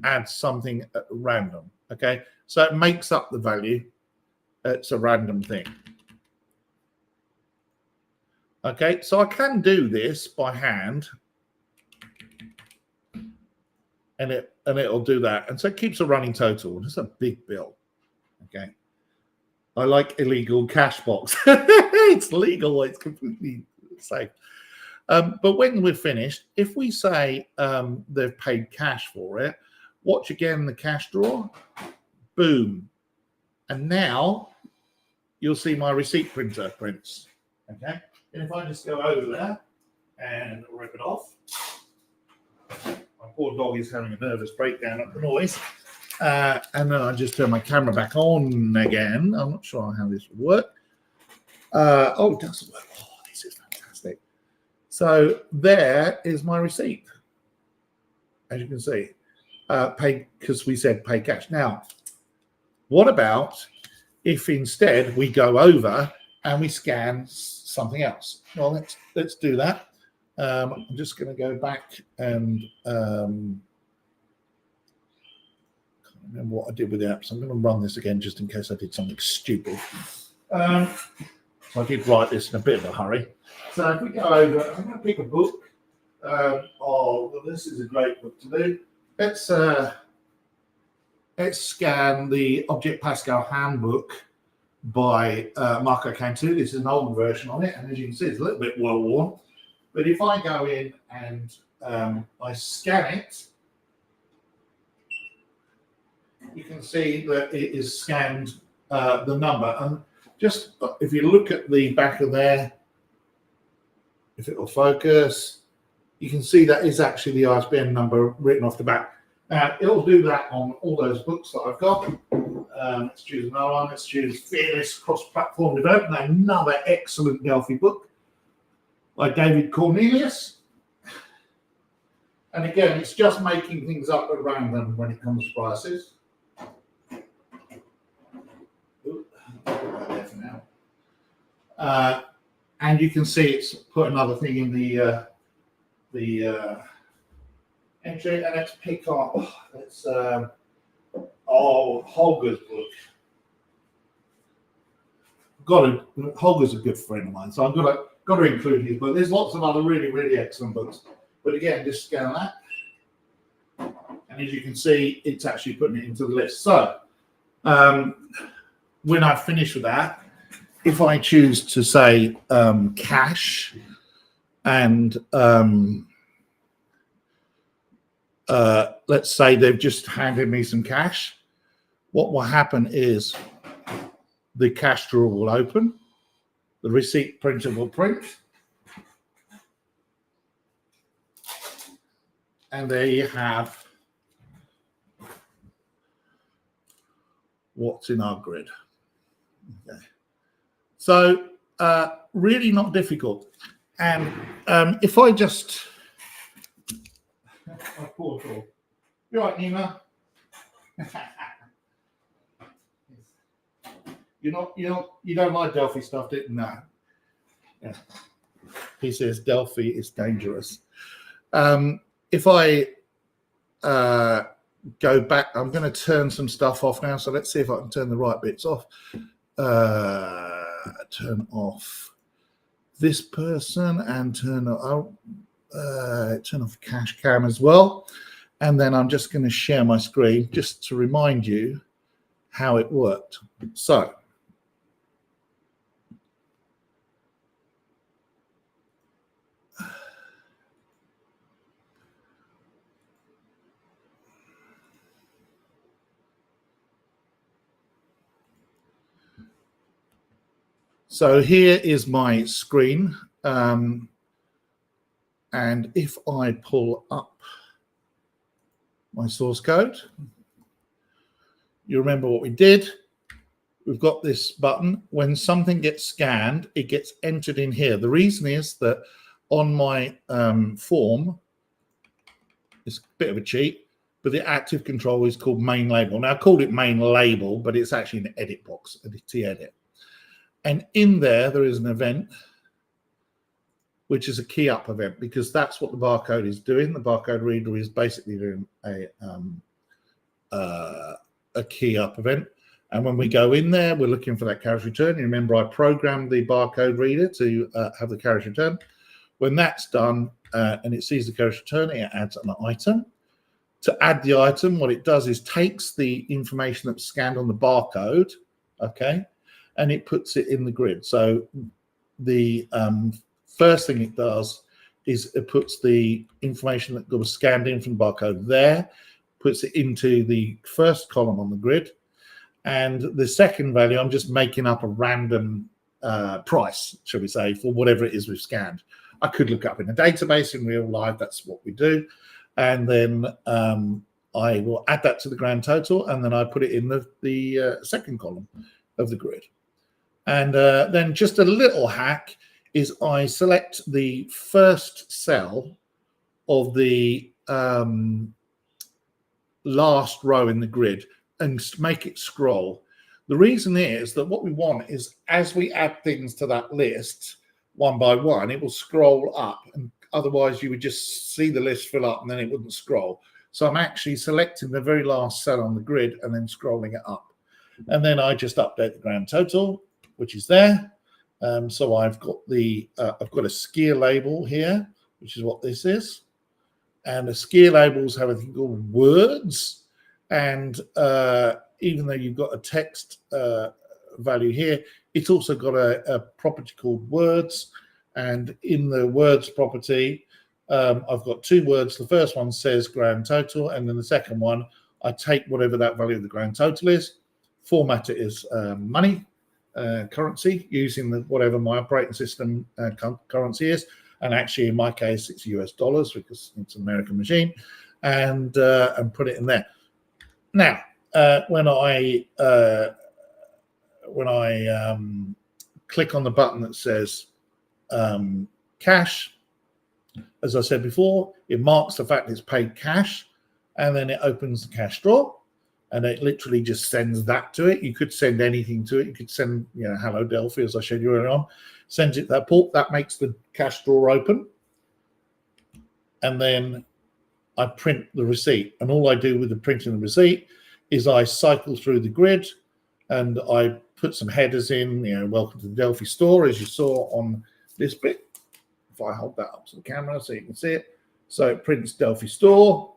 adds something at random. Okay, so it makes up the value. It's a random thing. Okay, so I can do this by hand, and it'll do that, and so it keeps a running total. It's a big bill. Okay, I like illegal cash box. It's legal. It's completely safe. But when we're finished, if we say they've paid cash for it, watch again the cash drawer, boom. And now you'll see my receipt printer prints. Okay. And if I just go over there and rip it off, my poor dog is having a nervous breakdown at the noise. And then I just turn my camera back on again. I'm not sure how this would work. Oh, it does work. Oh, this is fantastic. So there is my receipt. As you can see, paid because we said pay cash. Now, what about if instead we go over and we scan something else? Well, let's do that. I'm just going to go back and can't remember what I did with the app, so I'm going to run this again just in case I did something stupid. So I did write this in a bit of a hurry. So if we go over, I'm going to pick a book. Oh, well, this is a great book to do. Let's scan the Object Pascal Handbook by Marco Cantu. This is an old version on it, and as you can see, it's a little bit well worn. But if I go in and I scan it, you can see that it is scanned the number. And just if you look at the back of there, if it will focus, you can see that is actually the ISBN number written off the back. It'll do that on all those books that I've got. Let's choose another one. Let's choose Fearless Cross-Platform Development, another excellent Delphi book by David Cornelius. And again, it's just making things up at random when it comes to prices. And you can see it's put another thing in the entry, and let's pick up. It's Holger's book. Holger's a good friend of mine, so I've got to include his book. There's lots of other really, really excellent books, but again, just scan that, and as you can see, it's actually putting it into the list. So when I finish with that, if I choose to say cash and let's say they've just handed me some cash, what will happen is the cash drawer will open, the receipt printer will print, and there you have what's in our grid. Okay. So really not difficult. And if I just, my poor dog. You're right, Nina. You don't like Delphi stuff, did you? No. Yeah. He says Delphi is dangerous. If I go back, I'm going to turn some stuff off now. So let's see if I can turn the right bits off. Turn off this person and turn off cache cam as well. And then I'm just going to share my screen just to remind you how it worked. So here is my screen. And if I pull up my source code, you remember what we did. We've got this button. When something gets scanned, it gets entered in here. The reason is that on my form, it's a bit of a cheat, but the active control is called main label. Now I called it main label, but it's actually an edit box, a T-edit. And in there is an event, which is a key up event, because that's what the barcode is doing. The barcode reader is basically doing a key up event. And when we go in there, we're looking for that carriage return. You remember I programmed the barcode reader to have the carriage return. When that's done and it sees the carriage return, it adds an item. To add the item, what it does is takes the information that's scanned on the barcode, okay, and it puts it in the grid. So the first thing it does is it puts the information that was scanned in from the barcode there, puts it into the first column on the grid, and the second value, I'm just making up a random price, shall we say, for whatever it is we've scanned. I could look up in a database in real life, that's what we do, and then I will add that to the grand total, and then I put it in the second column of the grid. And then just a little hack is I select the first cell of the last row in the grid and make it scroll. The reason is that what we want is as we add things to that list one by one, it will scroll up, and otherwise you would just see the list fill up and then it wouldn't scroll. So I'm actually selecting the very last cell on the grid and then scrolling it up. And then I just update the grand total, which is there. So I've got a skier label here, which is what this is. And the skier labels have a thing called words. And even though you've got a text value here, it's also got a property called words. And in the words property, I've got two words. The first one says grand total, and then the second one, I take whatever that value of the grand total is, format it as money, currency, using whatever my operating system currency is. And actually, in my case, it's US dollars because it's an American machine, and put it in there. Now, when I click on the button that says cash, as I said before, it marks the fact it's paid cash, and then it opens the cash drawer, and it literally just sends that to it. You could send anything to it. You could send, hello Delphi, as I showed you earlier on. Sends it that port. That makes the cash drawer open, and then I print the receipt. And all I do with the printing the receipt is I cycle through the grid, and I put some headers in. Welcome to the Delphi store, as you saw on this bit. If I hold that up to the camera so you can see it. So it prints Delphi store,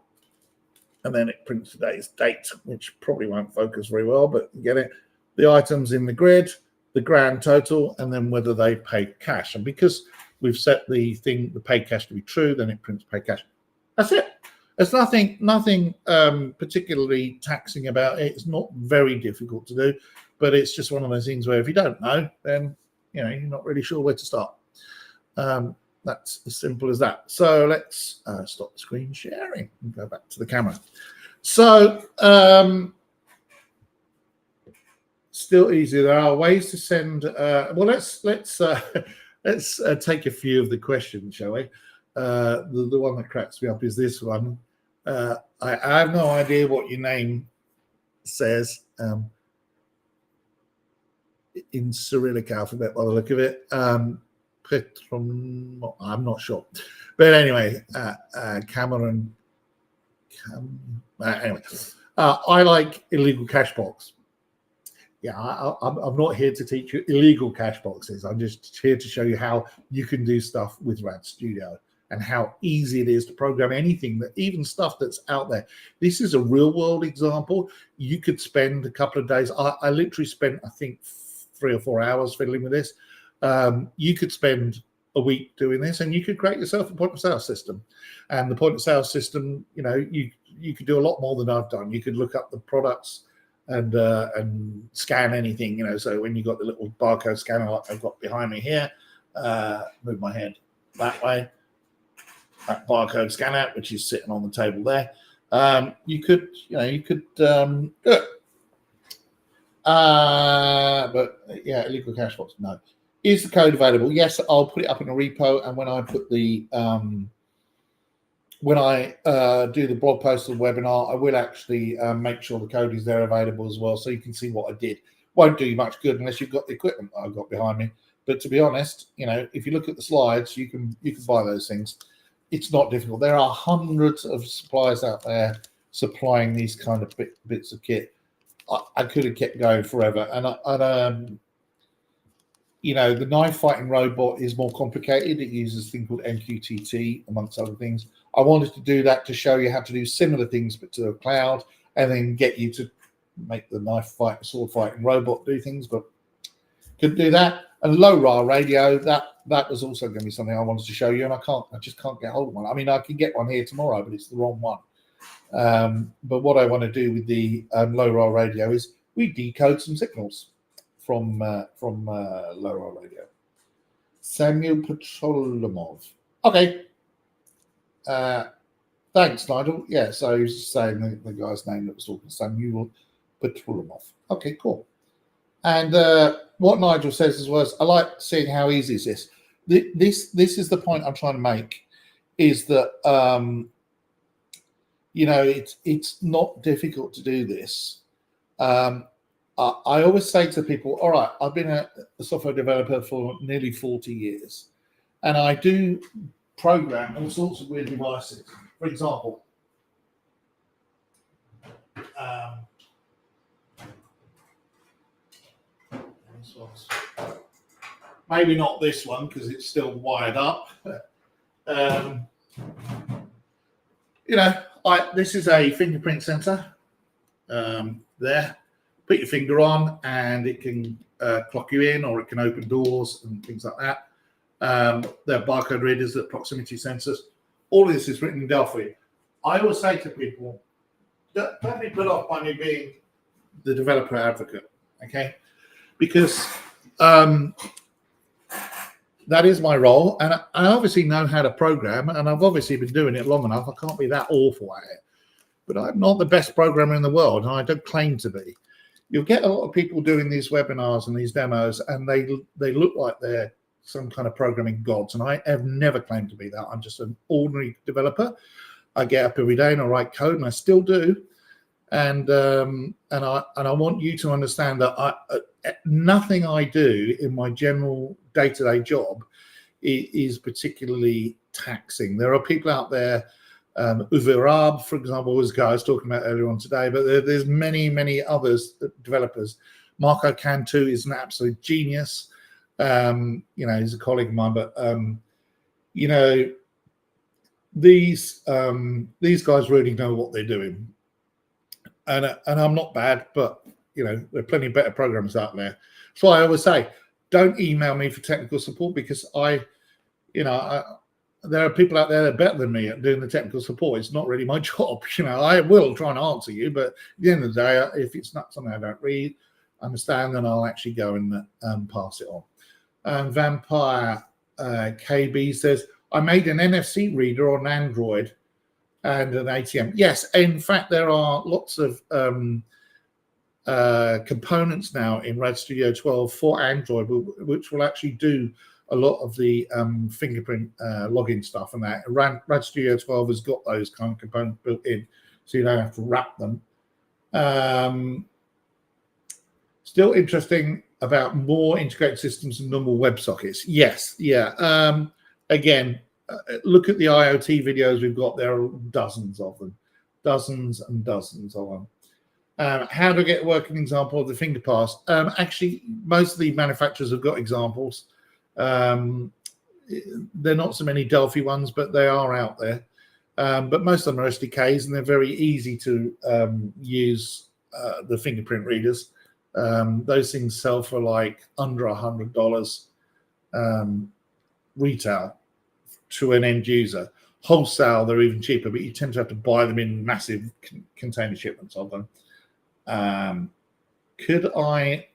and then it prints today's date, which probably won't focus very well, but you get it. The items in the grid, the grand total, and then whether they paid cash. And because we've set the paid cash to be true, then it prints paid cash. That's it. There's nothing particularly taxing about it. It's not very difficult to do, but it's just one of those things where if you don't know, then you're not really sure where to start. That's as simple as that. So let's stop the screen sharing and go back to the camera. So still easy. There are ways to send. Well, let's take a few of the questions, shall we? The one that cracks me up is this one. I have no idea what your name says in Cyrillic alphabet by the look of it. I'm not sure, but anyway, Cameron. Anyway, I like illegal cache box. Yeah, I'm not here to teach you illegal cache boxes. I'm just here to show you how you can do stuff with Rad Studio and how easy it is to program anything, even stuff that's out there. This is a real world example. You could spend a couple of days. I literally spent, I think, 3 or 4 hours fiddling with this. You could spend a week doing this, and you could create yourself a point of sale system. And the point of sale system, you could do a lot more than I've done. You could look up the products and scan anything, so when you got the little barcode scanner like I've got behind me here, move my head that way, that barcode scanner, which is sitting on the table there, you could do it. But yeah, illegal cache box, no. Is the code available? Yes, I'll put it up in a repo, and when I put the do the blog post of the webinar, I will actually make sure the code is there available as well, so you can see what I did. Won't do you much good unless you've got the equipment that I've got behind me. But to be honest, if you look at the slides, you can buy those things. It's not difficult. There are hundreds of suppliers out there supplying these kind of bits of kit. I could have kept going forever, and the knife fighting robot is more complicated. It uses a thing called MQTT, amongst other things. I wanted to do that to show you how to do similar things, but to the cloud, and then get you to make the sword fighting robot do things, but couldn't do that. And LoRa radio, that was also going to be something I wanted to show you, and I just can't get hold of one. I mean, I can get one here tomorrow, but it's the wrong one. But what I want to do with the LoRa radio is we decode some signals from LoRa radio. Samuel Petrolomov. Okay. Thanks, Nigel. Yeah, so he was saying the guy's name that was talking, Samuel Petrolomov. Okay, cool. And what Nigel says as well is, I like seeing how easy is this. This is the point I'm trying to make, is that you know, it's not difficult to do this. I always say to people, all right, I've been a software developer for nearly 40 years, and I do program all sorts of weird devices. For example, maybe not this one because it's still wired up. You know, this is a fingerprint sensor. There, put your finger on, and it can clock you in, or it can open doors and things like that. There are barcode readers, that proximity sensors. All of this is written in Delphi. I always say to people, don't be put off by me being the developer advocate, okay? Because that is my role, and I obviously know how to program, and I've obviously been doing it long enough. I can't be that awful at it, but I'm not the best programmer in the world, and I don't claim to be. You'll get a lot of people doing these webinars and these demos, and they look like they're some kind of programming gods, and I have never claimed to be that. I'm just an ordinary developer. I get up every day and I write code, and I still do. And I want you to understand that nothing I do in my general day-to-day job is particularly taxing. There are people out there, Uwe Raab, for example, was a guy I was talking about earlier on today, but there's many others, developers. Marco Cantu is an absolute genius. You know, he's a colleague of mine, but you know, these guys really know what they're doing. And I'm not bad, but you know, there are plenty of better programs out there. So I always say, don't email me for technical support, because there are people out there that are better than me at doing the technical support. It's not really my job. You know, I will try and answer you, but at the end of the day, if it's not something I don't read, understand, then I'll actually go and pass it on. Vampire KB says, I made an NFC reader on Android and an ATM. Yes, in fact, there are lots of components now in Rad Studio 12 for Android, which will actually do a lot of the fingerprint login stuff, and that Rad Studio 12 has got those kind of components built in, so you don't have to wrap them. Still interesting about more integrated systems and normal WebSockets. Yes, yeah. Again, look at the IoT videos we've got. There are dozens of them, dozens and dozens of them. How to get a working example of the finger pass? Actually, most of the manufacturers have got examples. They're not so many Delphi ones, but they are out there. But most of them are SDKs, and they're very easy to use the fingerprint readers. Those things sell for like under $100 retail to an end user. Wholesale, they're even cheaper, but you tend to have to buy them in massive container shipments of them. Could I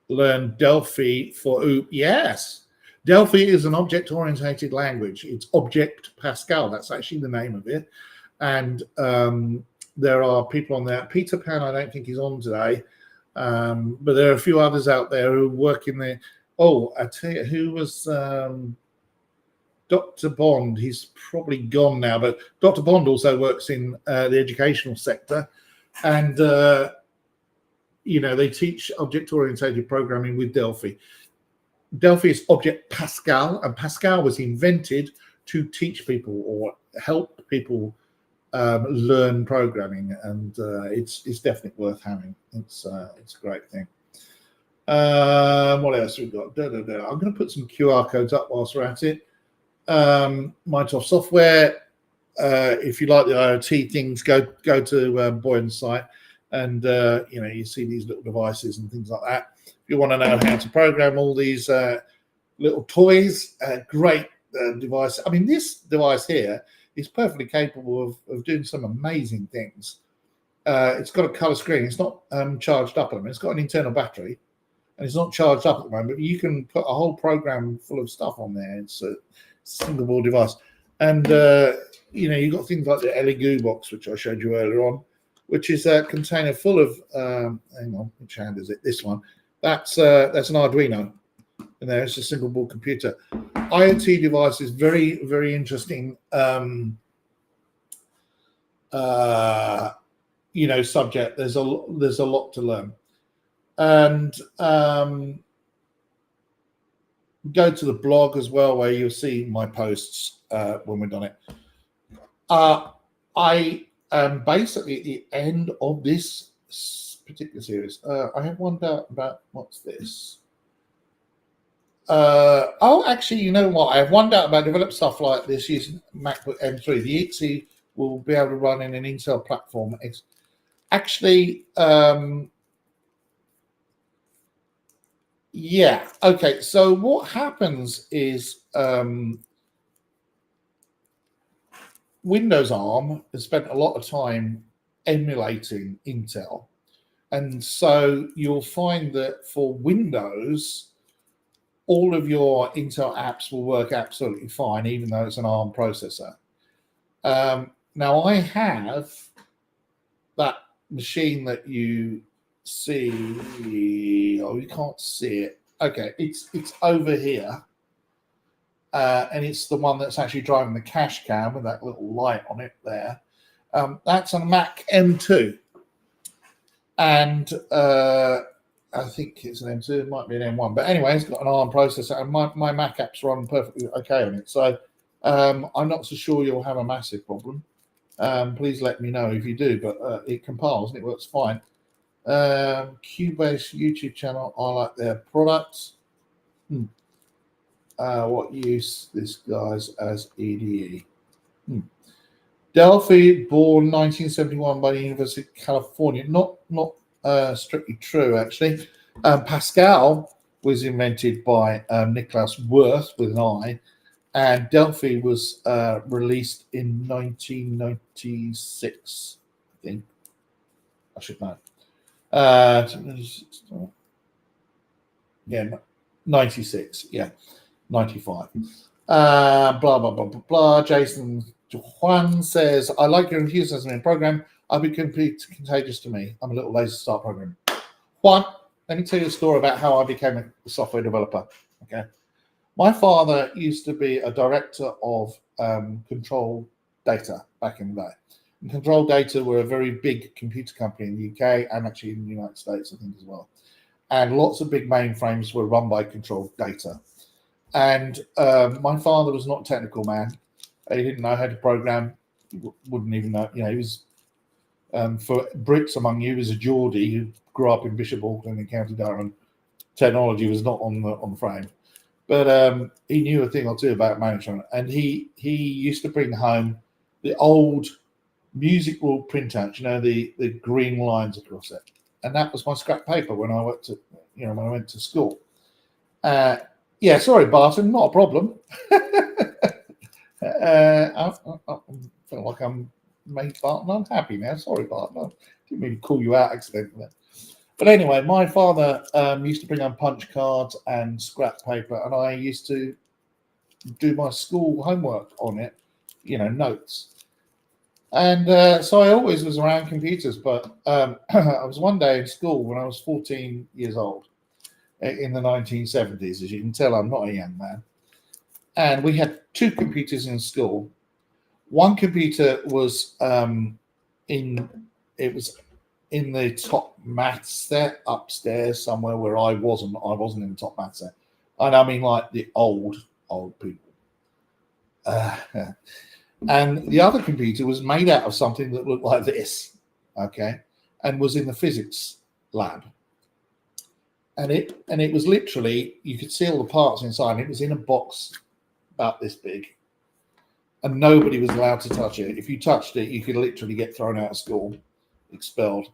learn Delphi for OOP? Yes. Delphi is an object-oriented language. It's Object Pascal. That's actually the name of it. And there are people on there. Peter Pan, I don't think he's on today. But there are a few others out there who work in the... Oh, I tell you, who was... Dr. Bond, he's probably gone now, but Dr. Bond also works in the educational sector, and you know, they teach object-oriented programming with Delphi. Delphi is Object Pascal, and Pascal was invented to teach people or help people learn programming, and it's definitely worth having. It's a great thing. What else we've got? I'm going to put some QR codes up whilst we're at it. Microsoft Software. If you like the IoT things, go to Boyden's site. And you see these little devices and things like that. If you want to know how to program all these little toys, great device. I mean, this device here is perfectly capable of doing some amazing things. It's got a color screen. It's not charged up at the moment. It's got an internal battery, and it's not charged up at the moment. But you can put a whole program full of stuff on there. It's a single board device, and you've got things like the Elegoo box, which I showed you earlier on, which is a container full of. Hang on, which hand is it? This one. That's an Arduino, and there it's a single board computer. IoT device is very, very interesting. Subject. There's a lot to learn, and go to the blog as well, where you'll see my posts when we're done it. I am basically at the end of this particular series. I have one doubt about what's this. Actually, you know what? I have one doubt about develop stuff like this using MacBook M3. The EXE will be able to run in an Intel platform. Actually, yeah. Okay. So what happens is Windows ARM has spent a lot of time emulating Intel, and so you'll find that for Windows, all of your Intel apps will work absolutely fine, even though it's an ARM processor. Now, I have that machine that you see. Oh, you can't see it. Okay, it's over here, and it's the one that's actually driving the cash cam with that little light on it there. That's a Mac M2, and I think it's an M2. It might be an M1, but anyway, it's got an ARM processor, and my Mac apps run perfectly okay on it. So I'm not so sure you'll have a massive problem. Please let me know if you do, but it compiles and it works fine. Cubase YouTube channel, I like their products. What use this guy's as EDE? Delphi, born 1971 by the University of California. Not strictly true, actually. Pascal was invented by Nicholas Wirth with an I, and Delphi was released in 1996, I think. I should know. Yeah, 96. Yeah, 95. Blah, blah, blah, blah, blah. Jason Juan says, I like your enthusiasm in program. I'll be completely contagious to me. I'm a little lazy to start programming. Juan, let me tell you a story about how I became a software developer. Okay. My father used to be a director of Control Data back in the day. And Control Data were a very big computer company in the UK and actually in the United States, I think, as well. And lots of big mainframes were run by Control Data. And my father was not a technical man. He didn't know how to program. He wouldn't even know. He was, for Brits among you, he was a Geordie who grew up in Bishop Auckland in County Durham. Technology was not on the frame. But he knew a thing or two about management. And he used to bring home the old music rule printouts, the green lines across it. And that was my scrap paper when I went to, when I went to school. Yeah, sorry, Barton, not a problem. I feel like I'm made Barton unhappy now. Sorry, Barton. I didn't mean to call you out accidentally. But anyway, my father used to bring home punch cards and scrap paper, and I used to do my school homework on it, notes. And so I always was around computers, but I was one day in school when I was 14 years old in the 1970s. As you can tell, I'm not a young man. And we had two computers in school. One computer was in the top mats there upstairs somewhere where I wasn't in the top mats there. And I mean like the old people. And the other computer was made out of something that looked like this, okay, and was in the physics lab. And it was literally, you could see all the parts inside, and it was in a box about this big. And nobody was allowed to touch it. If you touched it, you could literally get thrown out of school, expelled.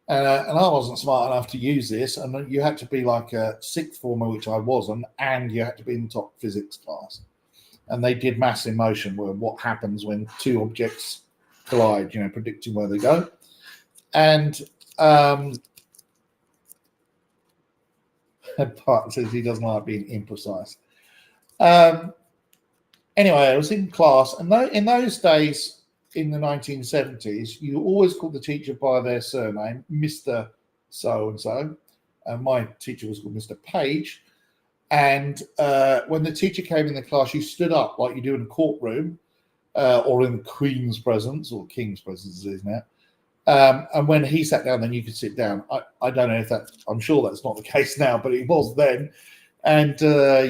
And I wasn't smart enough to use this, and you had to be like a sixth former, which I wasn't, and you had to be in the top physics class. And they did mass in motion, where what happens when two objects collide, predicting where they go. And Part says he doesn't like being imprecise. Anyway, I was in class, and in those days, in the 1970s, you always called the teacher by their surname, Mr. So-and-so. My teacher was called Mr. Page. And when the teacher came in the class, you stood up like you do in a courtroom or in the Queen's presence, or King's presence, isn't it? And when he sat down, then you could sit down. I don't know if I'm sure that's not the case now, but it was then. And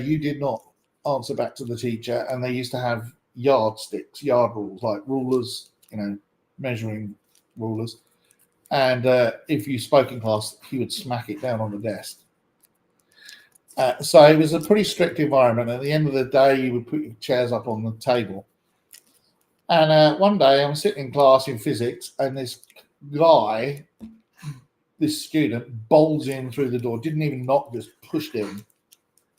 you did not answer back to the teacher. And they used to have yardsticks, yard rules, like rulers, measuring rulers. And if you spoke in class, he would smack it down on the desk. So it was a pretty strict environment. At the end of the day, you would put your chairs up on the table. And one day I'm sitting in class in physics, and this guy, this student, bowls in through the door, didn't even knock, just pushed in.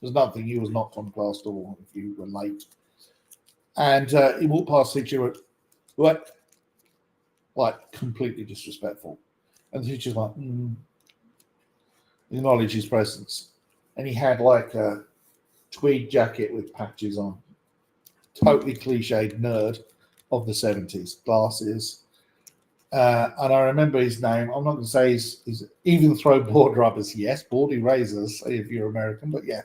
There's nothing, he was knocked on the class door if you were late. And he walked past the teacher, like completely disrespectful. And the teacher's like, acknowledge his presence. And he had like a tweed jacket with patches on. Totally cliched nerd of the 70s. Glasses. And I remember his name. I'm not going to say he's even throw board rubbers. Yes, board erasers, if you're American, but yeah.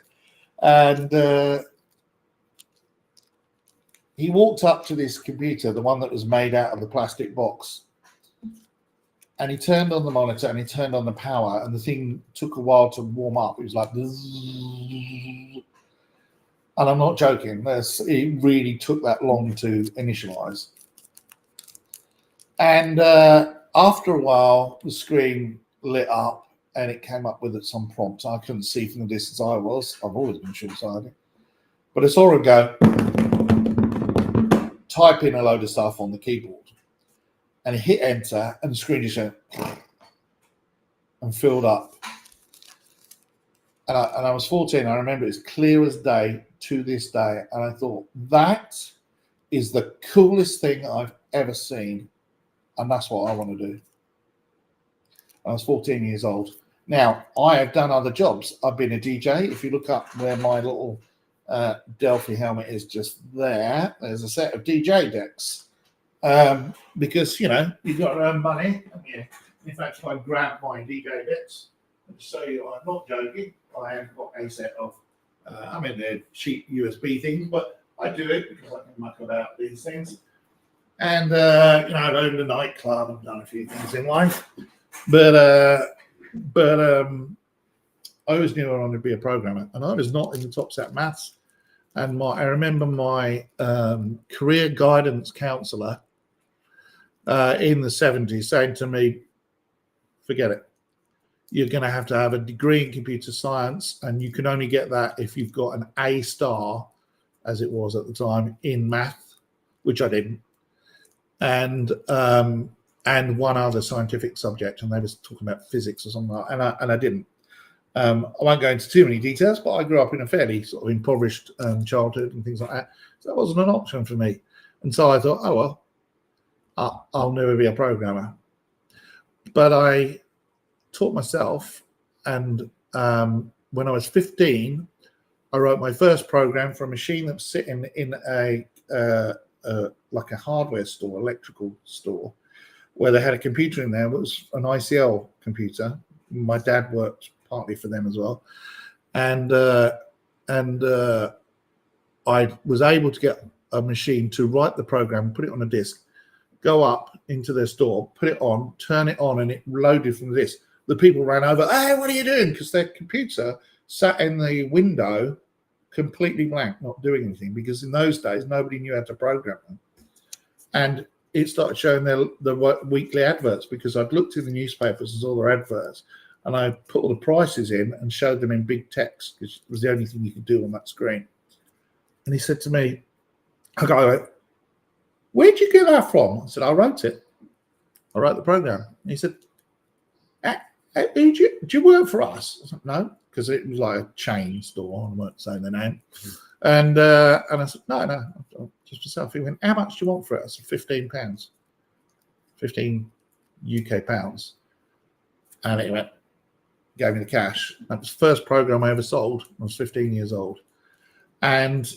And he walked up to this computer, the one that was made out of the plastic box. And he turned on the monitor and he turned on the power, and the thing took a while to warm up. It was like, and I'm not joking. It really took that long to initialize. And after a while, the screen lit up and it came up with some prompts. I couldn't see from the distance I was. I've always been short-sighted. But I saw him go, type in a load of stuff on the keyboard. And he hit enter, and the screen just went and filled up. And I was 14. I remember it as clear as day to this day. And I thought, that is the coolest thing I've ever seen. And that's what I want to do. I was 14 years old. Now, I have done other jobs. I've been a DJ. If you look up where my little Delphi helmet is, just there, there's a set of DJ decks. Because, you've got to earn money. Yeah. In fact, if I grab my DJ decks and show you I'm not joking, I have got a set of, they're cheap USB things, but I do it because I can muck about these things. And, I've owned a nightclub, I've done a few things in life, but I always knew I wanted to be a programmer, and I was not in the top set maths. And I remember my career guidance counselor in the 70s saying to me, forget it. You're going to have a degree in computer science, and you can only get that if you've got an A star, as it was at the time, in math, which I didn't, and one other scientific subject, and they was talking about physics or something like that, and I didn't. I won't go into too many details, but I grew up in a fairly sort of impoverished childhood and things like that, so that wasn't an option for me. And so I thought, oh well, I'll never be a programmer. But I taught myself, and when I was 15, I wrote my first program for a machine that was sitting in like a hardware store, electrical store, where they had a computer in there. It was an ICL computer. My dad worked partly for them as well, and I was able to get a machine to write the program, put it on a disk, go up into their store, put it on, turn it on, and it loaded from the disk. The people ran over, hey, what are you doing? Because their computer sat in the window completely blank, not doing anything, because in those days, nobody knew how to program them. And it started showing the weekly adverts, because I'd looked in the newspapers and saw their adverts, and I put all the prices in and showed them in big text, because it was the only thing you could do on that screen. And he said to me, okay, where'd you get that from? I said, I wrote it. I wrote the program. And he said, how Do you work for us? I said, no, because it was like a chain store. I won't say the name. And I said, no, just myself. He went, how much do you want for it? I said, £15, 15 UK pounds. And he went, gave me the cash. That was the first program I ever sold. I was 15 years old. And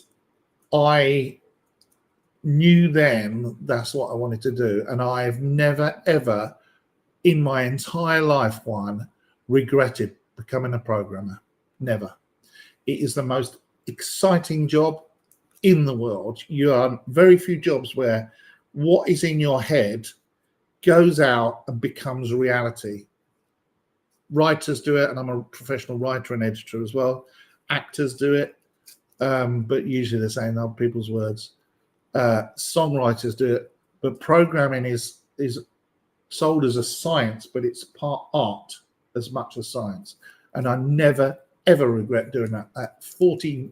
I knew then that's what I wanted to do. And I've never, ever in my entire life, regretted becoming a programmer. Never. It is the most exciting job in the world. You are very few jobs where what is in your head goes out and becomes reality. Writers do it, and I'm a professional writer and editor as well. Actors do it, but usually they're saying other people's words. Songwriters do it, but programming is sold as a science, but it's part art as much as science. And I never, ever regret doing that. At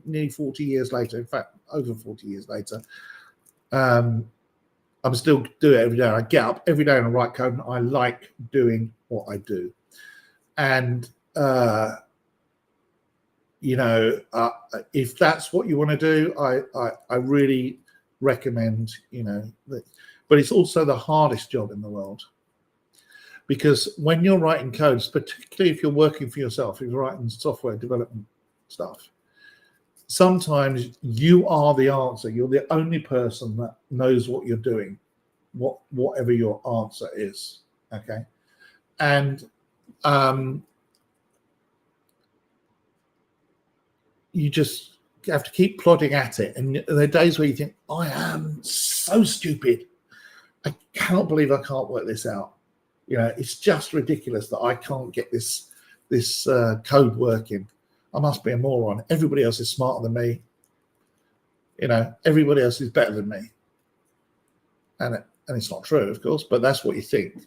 nearly 40 years later, in fact, over 40 years later, I'm still doing it every day. I get up every day and I write code, and I like doing what I do. And, if that's what you want to do, I really recommend, but it's also the hardest job in the world. Because when you're writing codes, particularly if you're working for yourself, if you're writing software development stuff, sometimes you are the answer. You're the only person that knows what you're doing, whatever your answer is. Okay. And you just have to keep plodding at it. And there are days where you think, I am so stupid. I cannot believe I can't work this out. It's just ridiculous that I can't get this code working. I must be a moron. Everybody else is smarter than me. Everybody else is better than me. And it's not true, of course, but that's what you think.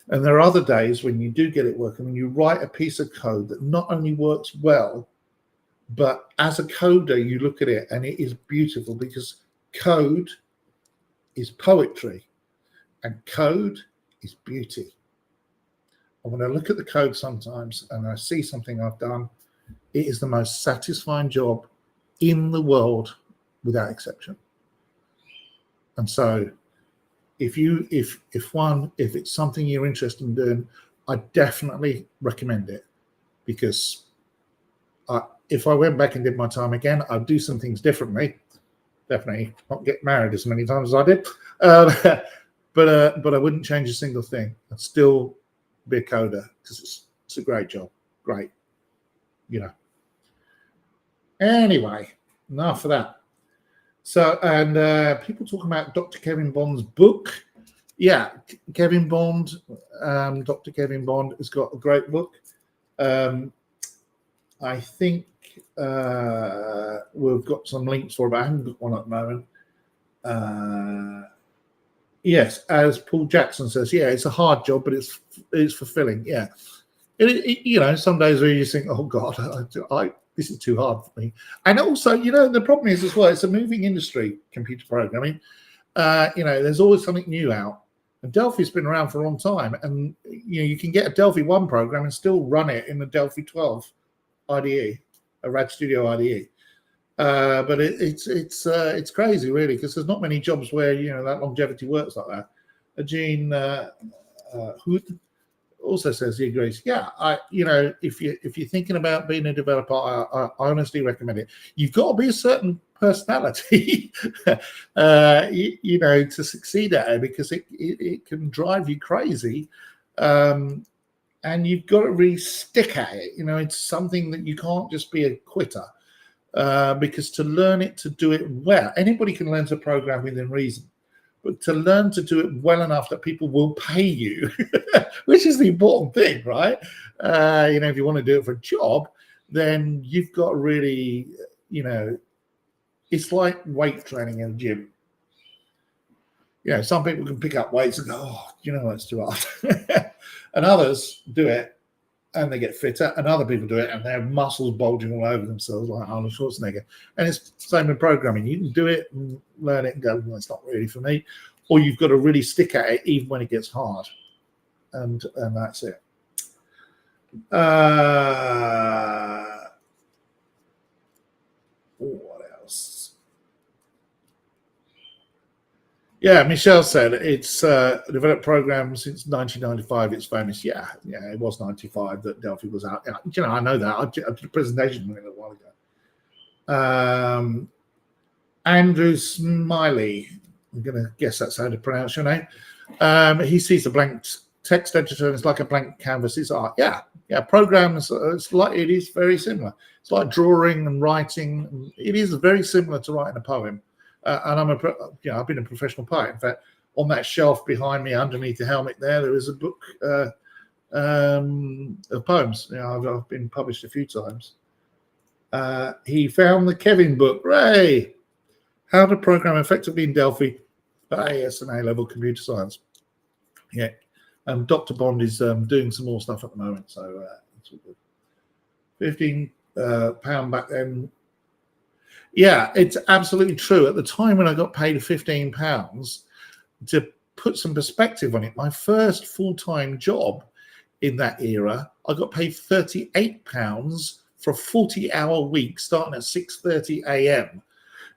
And there are other days when you do get it working, when you write a piece of code that not only works well, but as a coder, you look at it and it is beautiful, because code is poetry and code is beauty. And when I look at the code sometimes and I see something I've done, it is the most satisfying job in the world without exception. And so if it's something you're interested in doing, I definitely recommend it, because if I went back and did my time again, I'd do some things differently. Definitely not get married as many times as I did. But I wouldn't change a single thing. I'd still be a coder, because it's a great job. Great. Anyway, enough of that. So, and people talking about Dr. Kevin Bond's book. Yeah, Kevin Bond, Dr. Kevin Bond has got a great book. I think we've got some links for it, but I haven't got one at the moment. Yes, as Paul Jackson says, yeah, it's a hard job, but it's fulfilling. Yeah, some days where you think, oh God, this is too hard for me. And also, the problem is as well, it's a moving industry, computer programming. There's always something new out. And Delphi's been around for a long time, and you can get a Delphi 1 program and still run it in the Delphi 12 IDE, a RAD Studio IDE. But it's crazy, really, because there's not many jobs where that longevity works like that. Gene Hood also says he agrees. Yeah, if you're thinking about being a developer, I honestly recommend it. You've got to be a certain personality, to succeed at it, because it can drive you crazy. And you've got to really stick at it. It's something that you can't just be a quitter, because to learn it, to do it well, anybody can learn to program within reason, but to learn to do it well enough that people will pay you, which is the important thing, right? If you want to do it for a job, then you've got to really, it's like weight training in a gym. Some people can pick up weights and go, oh, it's too hard. And others do it and they get fitter, and other people do it and they have muscles bulging all over themselves like Arnold Schwarzenegger. And it's the same in programming. You can do it and learn it and go, well, it's not really for me. Or you've got to really stick at it even when it gets hard. And that's it. What else? Yeah, Michelle said it's developed programs since 1995. It's famous. Yeah, it was 95 that Delphi was out. I know that. I did a presentation a while ago. Andrew Smiley, I'm going to guess that's how to pronounce your name. He sees a blank text editor and it's like a blank canvas. It's art. Yeah, programs, it is very similar. It's like drawing and writing. It is very similar to writing a poem. And I've been a professional poet. In fact, on that shelf behind me, underneath the helmet there is a book of poems. I've been published a few times. He found the Kevin book. Ray, how to program effectively in Delphi for AS and A-level computer science. Yeah, Dr. Bond is doing some more stuff at the moment, so it's all good. £15 back then. Yeah, it's absolutely true. At the time when I got paid £15, to put some perspective on it, my first full-time job in that era, I got paid £38 for a 40-hour week starting at 6:30 a.m.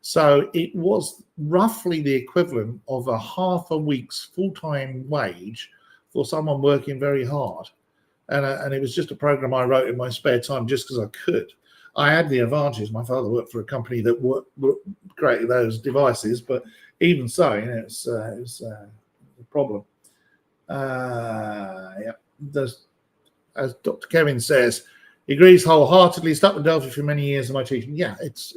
So it was roughly the equivalent of a half a week's full-time wage for someone working very hard. And it was just a program I wrote in my spare time just because I could. I had the advantage. My father worked for a company that created those devices, but even so, it's a problem. As Dr. Kevin says, he agrees wholeheartedly. Stuck with Delphi for many years in my teaching. Yeah, it's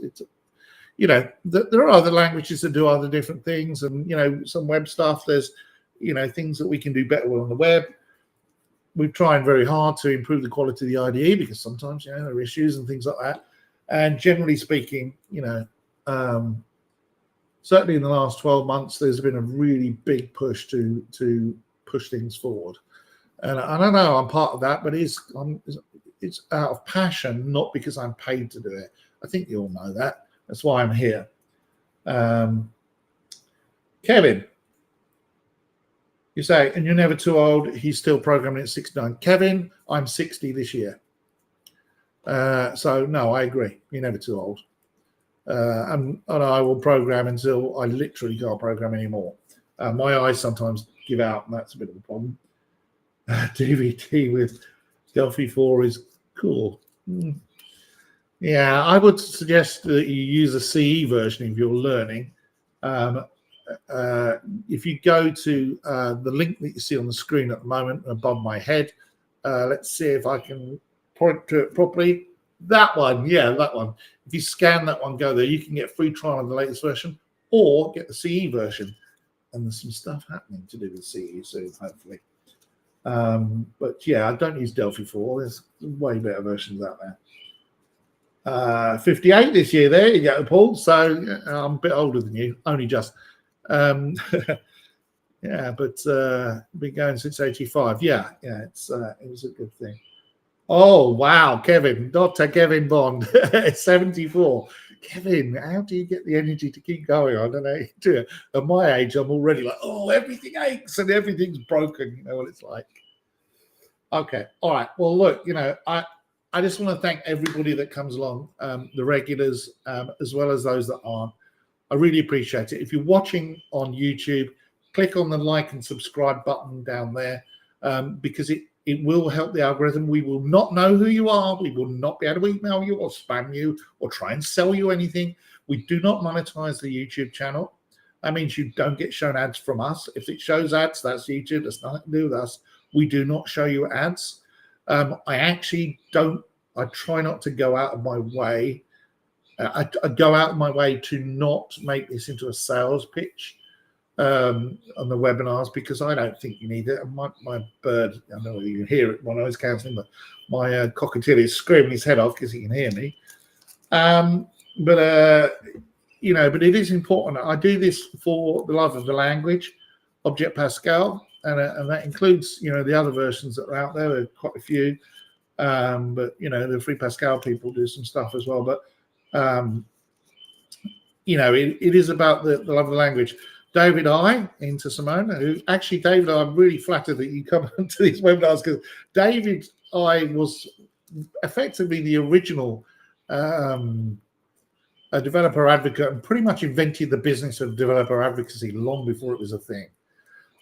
there are other languages that do other different things, and some web stuff. There's things that we can do better on the web. We've tried very hard to improve the quality of the IDE because sometimes there are issues and things like that. And generally speaking, certainly in the last 12 months, there's been a really big push to push things forward. And I don't know, I'm part of that, but it's out of passion, not because I'm paid to do it. I think you all know that. That's why I'm here. Kevin, you say, and you're never too old. He's still programming at 69. Kevin, I'm 60 this year. So, no, I agree. You're never too old. And I will program until I literally can't program anymore. My eyes sometimes give out, and that's a bit of a problem. DVD with Delphi 4 is cool. Yeah, I would suggest that you use a CE version if you're learning. If you go to the link that you see on the screen at the moment above my head, let's see if I can point to it properly. That one, yeah, that one. If you scan that one, go there, you can get free trial of the latest version or get the CE version. And there's some stuff happening to do with CE soon, hopefully. But yeah, I don't use Delphi 4. There's way better versions out there. 58 this year. There you go, Paul. So I'm a bit older than you, only just. Yeah, but been going since 85. Yeah, it was a good thing. Oh wow, Kevin, Dr. Kevin Bond, 74. Kevin, how do you get the energy to keep going? I don't know. At my age, I'm already like, oh, everything aches and everything's broken. You know what it's like. Okay, all right. Well, look, I just want to thank everybody that comes along, the regulars, as well as those that aren't. I really appreciate it. If you're watching on YouTube, click on the like and subscribe button down there, because it will help the algorithm. We will not know who you are. We will not be able to email you or spam you or try and sell you anything. We do not monetize the YouTube channel. That means you don't get shown ads from us. If it shows ads, that's YouTube. That's nothing to do with us. We do not show you ads. I actually don't. I try not to go out of my way. I go out of my way to not make this into a sales pitch on the webinars because I don't think you need it. And my bird, I don't know whether you can hear it when I was counselling, but my cockatiel is screaming his head off because he can hear me. But it is important. I do this for the love of the language, Object Pascal, and that includes the other versions that are out there. There are quite a few, but the Free Pascal people do some stuff as well. But it is about the love of the language. David I into Simone, who actually, David, I'm really flattered that you come to these webinars, because David I was effectively the original a developer advocate, and pretty much invented the business of developer advocacy long before it was a thing.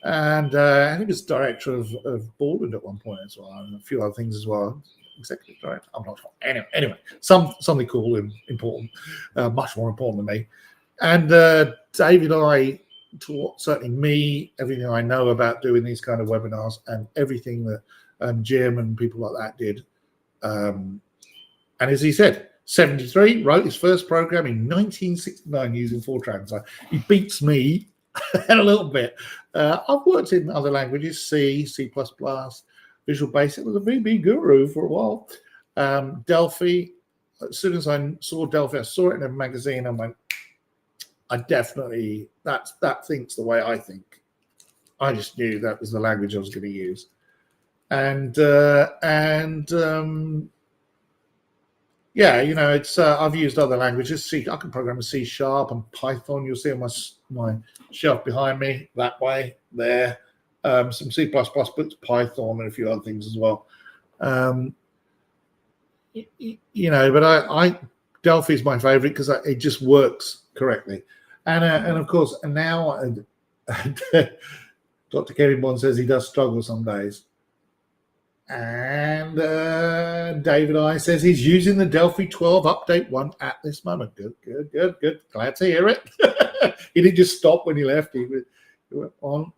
And he was director of Baldwin at one point as well, and a few other things as well. Executive director, I'm not sure. Anyway, something cool and important, much more important than me. And David I taught certainly me everything I know about doing these kind of webinars, and everything that Jim and people like that did. And as he said, 73, wrote his first program in 1969 using Fortran. So he beats me a little bit. I've worked in other languages, C, C++, Visual Basic, was a VB guru for a while. Delphi, as soon as I saw Delphi, I saw it in a magazine, I went, I definitely, that thinks the way I think. I just knew that was the language I was going to use. And yeah, you know, it's I've used other languages. C, I can program in C# and Python. You'll see on my shelf behind me that way there. Some C++, but Python and a few other things as well. You know, but I Delphi is my favorite because it just works correctly. And of course, and now Dr. Kevin Bond says he does struggle some days. And David I says he's using the Delphi 12 update 1 at this moment. Good. Glad to hear it. He didn't just stop when he left. He went on.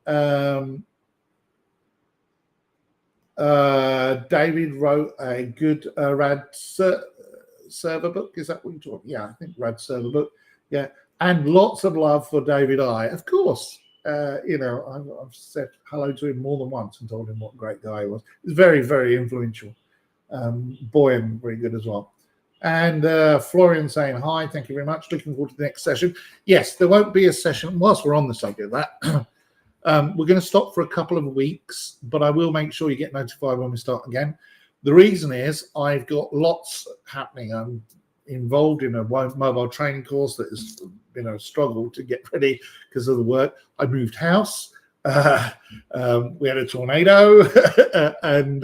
David wrote a good RAD server book. Is that what you're talking? Yeah, I think RAD server book. Yeah, and lots of love for David I. Of course, you know, I've said hello to him more than once and told him what a great guy he was. He's very, very influential. Boy, and very good as well. And Florian saying hi, thank you very much. Looking forward to the next session. Yes, there won't be a session whilst we're on the subject of that. We're going to stop for a couple of weeks, but I will make sure you get notified when we start again. The reason is I've got lots happening. I'm involved in a mobile training course that has been a struggle to get ready because of the work. I moved house. We had a tornado, and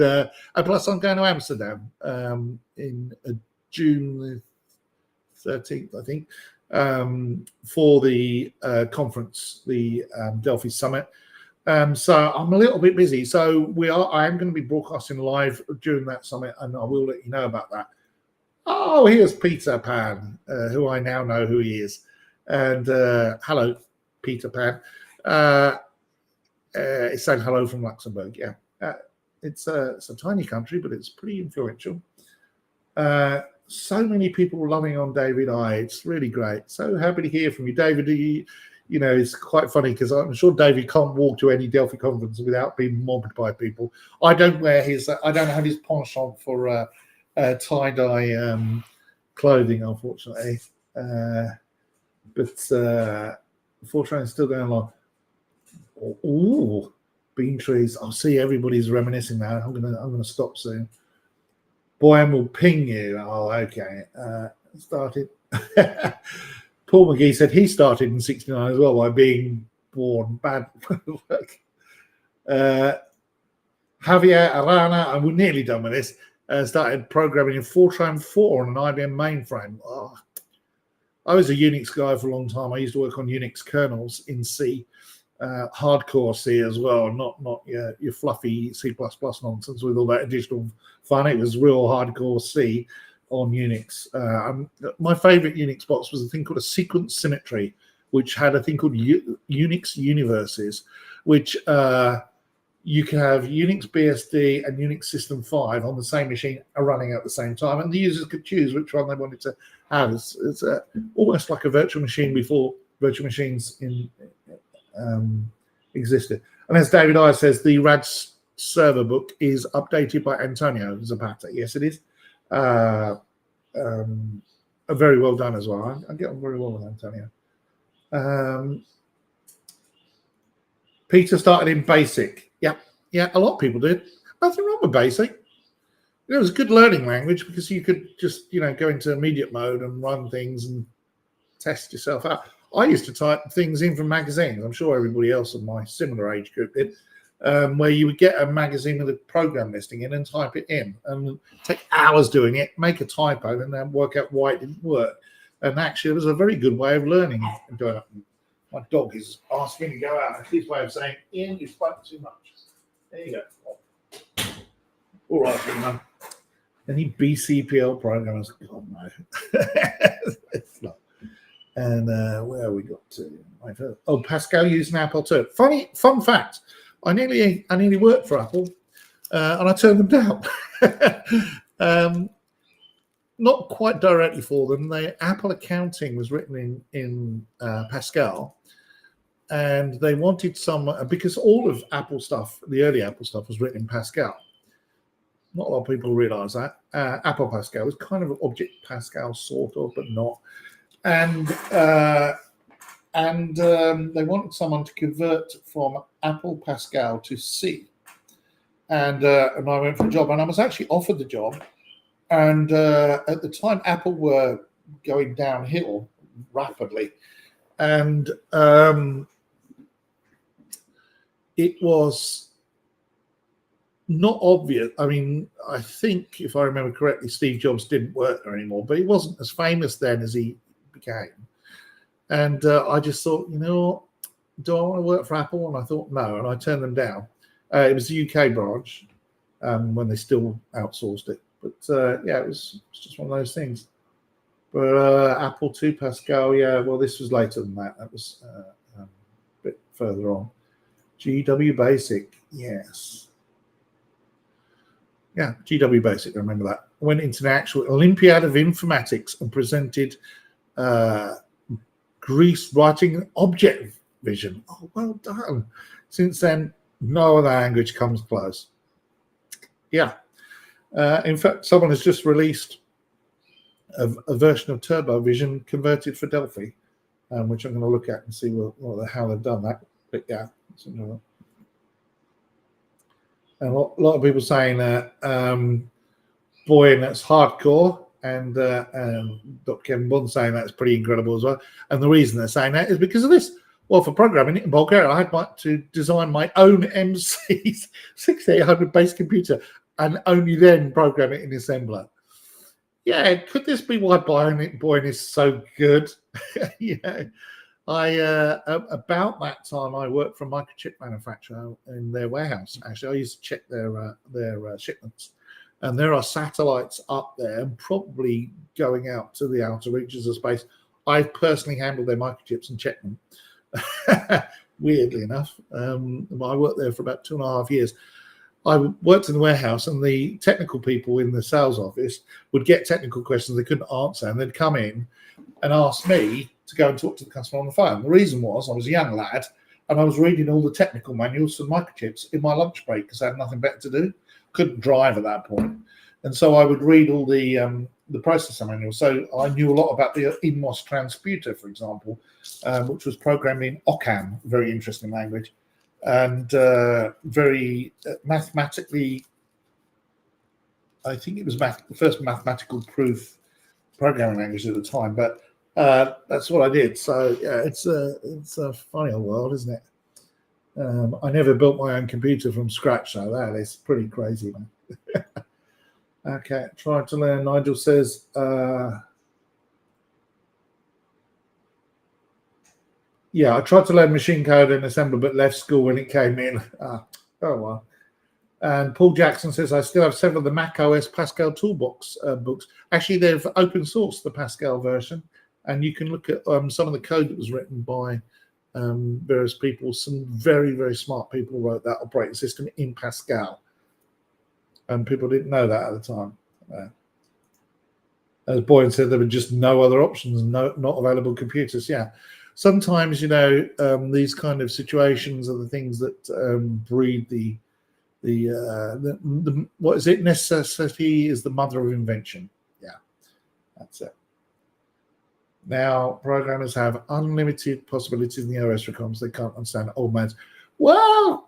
plus I'm going to Amsterdam in June the 13th, I think. For the conference, the Delphi Summit. So I'm a little bit busy. So I am going to be broadcasting live during that summit, and I will let you know about that. Oh, here's Peter Pan, who I now know who he is. And hello, Peter Pan. It's saying hello from Luxembourg. Yeah, it's a tiny country, but it's pretty influential. So many people loving on David I. It's really great. So happy to hear from you, David. You know, it's quite funny because I'm sure David can't walk to any Delphi conference without being mobbed by people. I don't have his penchant for tie-dye clothing, unfortunately. But Fortran is still going along. Ooh, bean trees. I'll see everybody's reminiscing now. I'm gonna stop soon. Boyan will ping you. Oh, okay. Started. Paul McGee said he started in 69 as well by being born. Bad work. Javier Arana, and we're nearly done with this, started programming in Fortran 4 on an IBM mainframe. Oh, I was a Unix guy for a long time. I used to work on Unix kernels in C. Hardcore C as well, not your fluffy C++ nonsense with all that additional fun. It was real hardcore C on Unix. My favorite Unix box was a thing called a sequence symmetry, which had a thing called Unix universes, which you can have Unix BSD and Unix System 5 on the same machine running at the same time, and the users could choose which one they wanted to have. It's almost like a virtual machine before virtual machines existed. And as David I says, the RAD server book is updated by Antonio Zapata. Yes, it is. Very well done as well. I get on very well with Antonio. Peter started in BASIC. Yeah, a lot of people did. Nothing wrong with BASIC. It was a good learning language because you could just, go into immediate mode and run things and test yourself out. I used to type things in from magazines. I'm sure everybody else of my similar age group did, where you would get a magazine with a program listing in and type it in, and take hours doing it, make a typo, and then work out why it didn't work. And actually, it was a very good way of learning and doing it. My dog is asking me to go out. It's his way of saying, Ian, you spoke too much. There you go. All right, man. Any BCPL programmers? God, no. It's not. And where have we got to? Oh, Pascal used an Apple too. Fun fact. I nearly worked for Apple, and I turned them down. Not quite directly for them. Apple accounting was written in Pascal, and they wanted someone, because all of Apple stuff, the early Apple stuff, was written in Pascal. Not a lot of people realize that. Apple Pascal was kind of Object Pascal, sort of, but not. And they wanted someone to convert from Apple Pascal to C. And I went for a job, and I was actually offered the job. And at the time, Apple were going downhill rapidly. And it was not obvious. I mean, I think, if I remember correctly, Steve Jobs didn't work there anymore, but he wasn't as famous then as he became. And I just thought, you know, do I want to work for Apple? And I thought, no, and I turned them down. It was the UK branch when they still outsourced it. But yeah, it was just one of those things. But Apple II Pascal, yeah, well, this was later than that. That was a bit further on. GW Basic, yes. Yeah, GW Basic, I remember that. I went into the actual Olympiad of Informatics and presented Greece writing object vision. Oh, well done. Since then, no other language comes close. Yeah. In fact, someone has just released a version of Turbo Vision converted for Delphi, which I'm going to look at and see how they've done that. But yeah, and a lot of people saying that, boy, and that's hardcore. And Dr. Kevin Bond saying that's pretty incredible as well. And the reason they're saying that is because of this. Well, for programming in Bulgaria, I had to design my own MC 6800 base computer and only then program it in assembler. Yeah, could this be why Boeing is so good? Yeah, about that time I worked for a microchip manufacturer in their warehouse. Actually, I used to check their shipments, and there are satellites up there, probably going out to the outer reaches of space. I personally handled their microchips and checked them. Weirdly enough, I worked there for about 2.5 years. I worked in the warehouse, and the technical people in the sales office would get technical questions they couldn't answer, and they'd come in and ask me to go and talk to the customer on the phone. The reason was I was a young lad, and I was reading all the technical manuals for microchips in my lunch break because I had nothing better to do. Couldn't drive at that point, and so I would read all the processor manuals. So I knew a lot about the InMOS transputer, for example, which was programmed in Occam, very interesting language. And very mathematically, I think it was the first mathematical proof programming language at the time. But that's what I did. So yeah, it's a funny old world, isn't it? I never built my own computer from scratch, so that is pretty crazy, man. Okay, trying to learn. Nigel says. Yeah, I tried to learn machine code and assembly, but left school when it came in. Oh, well. And Paul Jackson says, I still have several of the Mac OS Pascal Toolbox books. Actually, they've open sourced the Pascal version, and you can look at some of the code that was written by various people. Some very, very smart people wrote that operating system in Pascal. And people didn't know that at the time. As Boyan said, there were just no other options, not available computers. Yeah. Sometimes, you know, these kind of situations are the things that breed the what is it? Necessity is the mother of invention. Yeah, that's it. Now, programmers have unlimited possibilities in the OS recoms. They can't understand old man's. Well,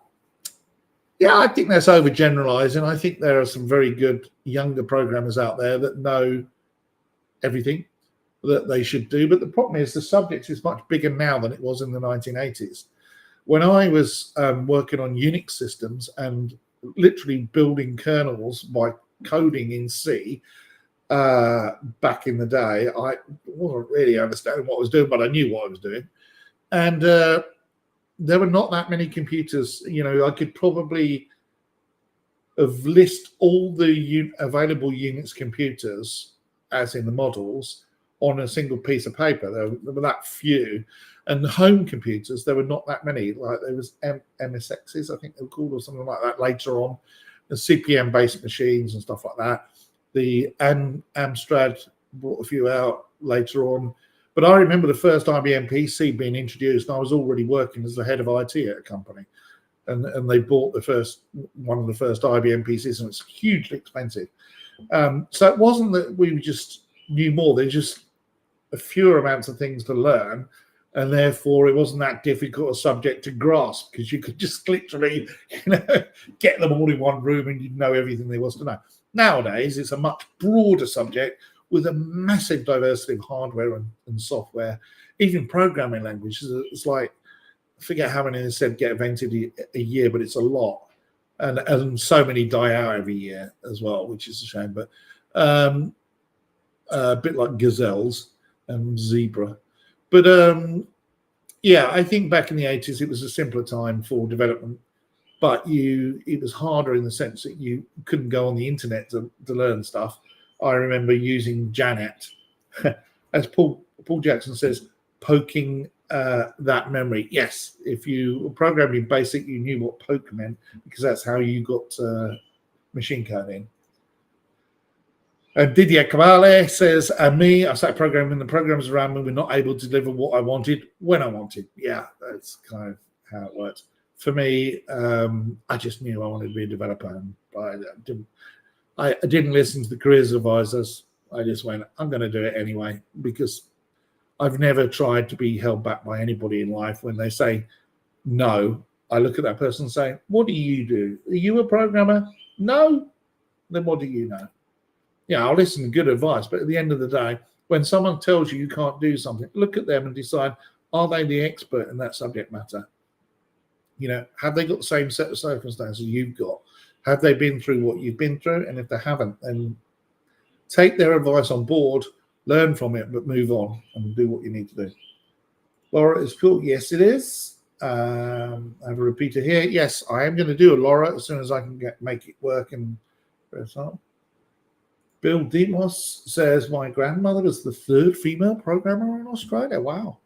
yeah, I think that's overgeneralizing. I think there are some very good younger programmers out there that know everything. that they should do. But the problem is the subject is much bigger now than it was in the 1980s. When I was working on Unix systems and literally building kernels by coding in C back in the day, I wasn't really understanding what I was doing, but I knew what I was doing. And there were not that many computers. I could probably have list all the available Unix computers, as in the models, on a single piece of paper. There were that few. And the home computers, there were not that many. Like there was MSXs, I think they were called, or something like that later on. The CPM basic machines and stuff like that. The Amstrad brought a few out later on. But I remember the first IBM PC being introduced, and I was already working as the head of IT at a company. And they bought one of the first IBM PCs, and it's hugely expensive. So it wasn't that we just knew more. There's just a fewer amounts of things to learn. And therefore, it wasn't that difficult a subject to grasp, because you could just literally, get them all in one room and you'd know everything there was to know. Nowadays, it's a much broader subject with a massive diversity of hardware and software, even programming languages. It's like, I forget how many they said get invented a year, but it's a lot. And so many die out every year as well, which is a shame. But a bit like gazelles and zebra. But yeah, I think back in the 80s, it was a simpler time for development, but it was harder in the sense that you couldn't go on the internet to learn stuff. I remember using Janet, as Paul Jackson says, poking that memory. Yes, if you were programming in BASIC, you knew what poke meant, because that's how you got machine coding. Didier Cavale says, me, I started programming, the programs around me were not able to deliver what I wanted when I wanted. Yeah, that's kind of how it works. For me, I just knew I wanted to be a developer. And I didn't listen to the careers advisors. I just went, I'm going to do it anyway, because I've never tried to be held back by anybody in life. When they say no, I look at that person and say, what do you do? Are you a programmer? No? Then what do you know? Yeah, I'll listen to good advice, but at the end of the day, when someone tells you can't do something, look at them and decide, are they the expert in that subject matter? Have they got the same set of circumstances you've got? Have they been through what you've been through? And if they haven't, then take their advice on board, learn from it, but move on and do what you need to do. LoRA is cool. Yes, it is. I have a repeater here. Yes, I am going to do a LoRA as soon as I can make it work and press on. Bill Demos says, my grandmother was the third female programmer in Australia. Wow.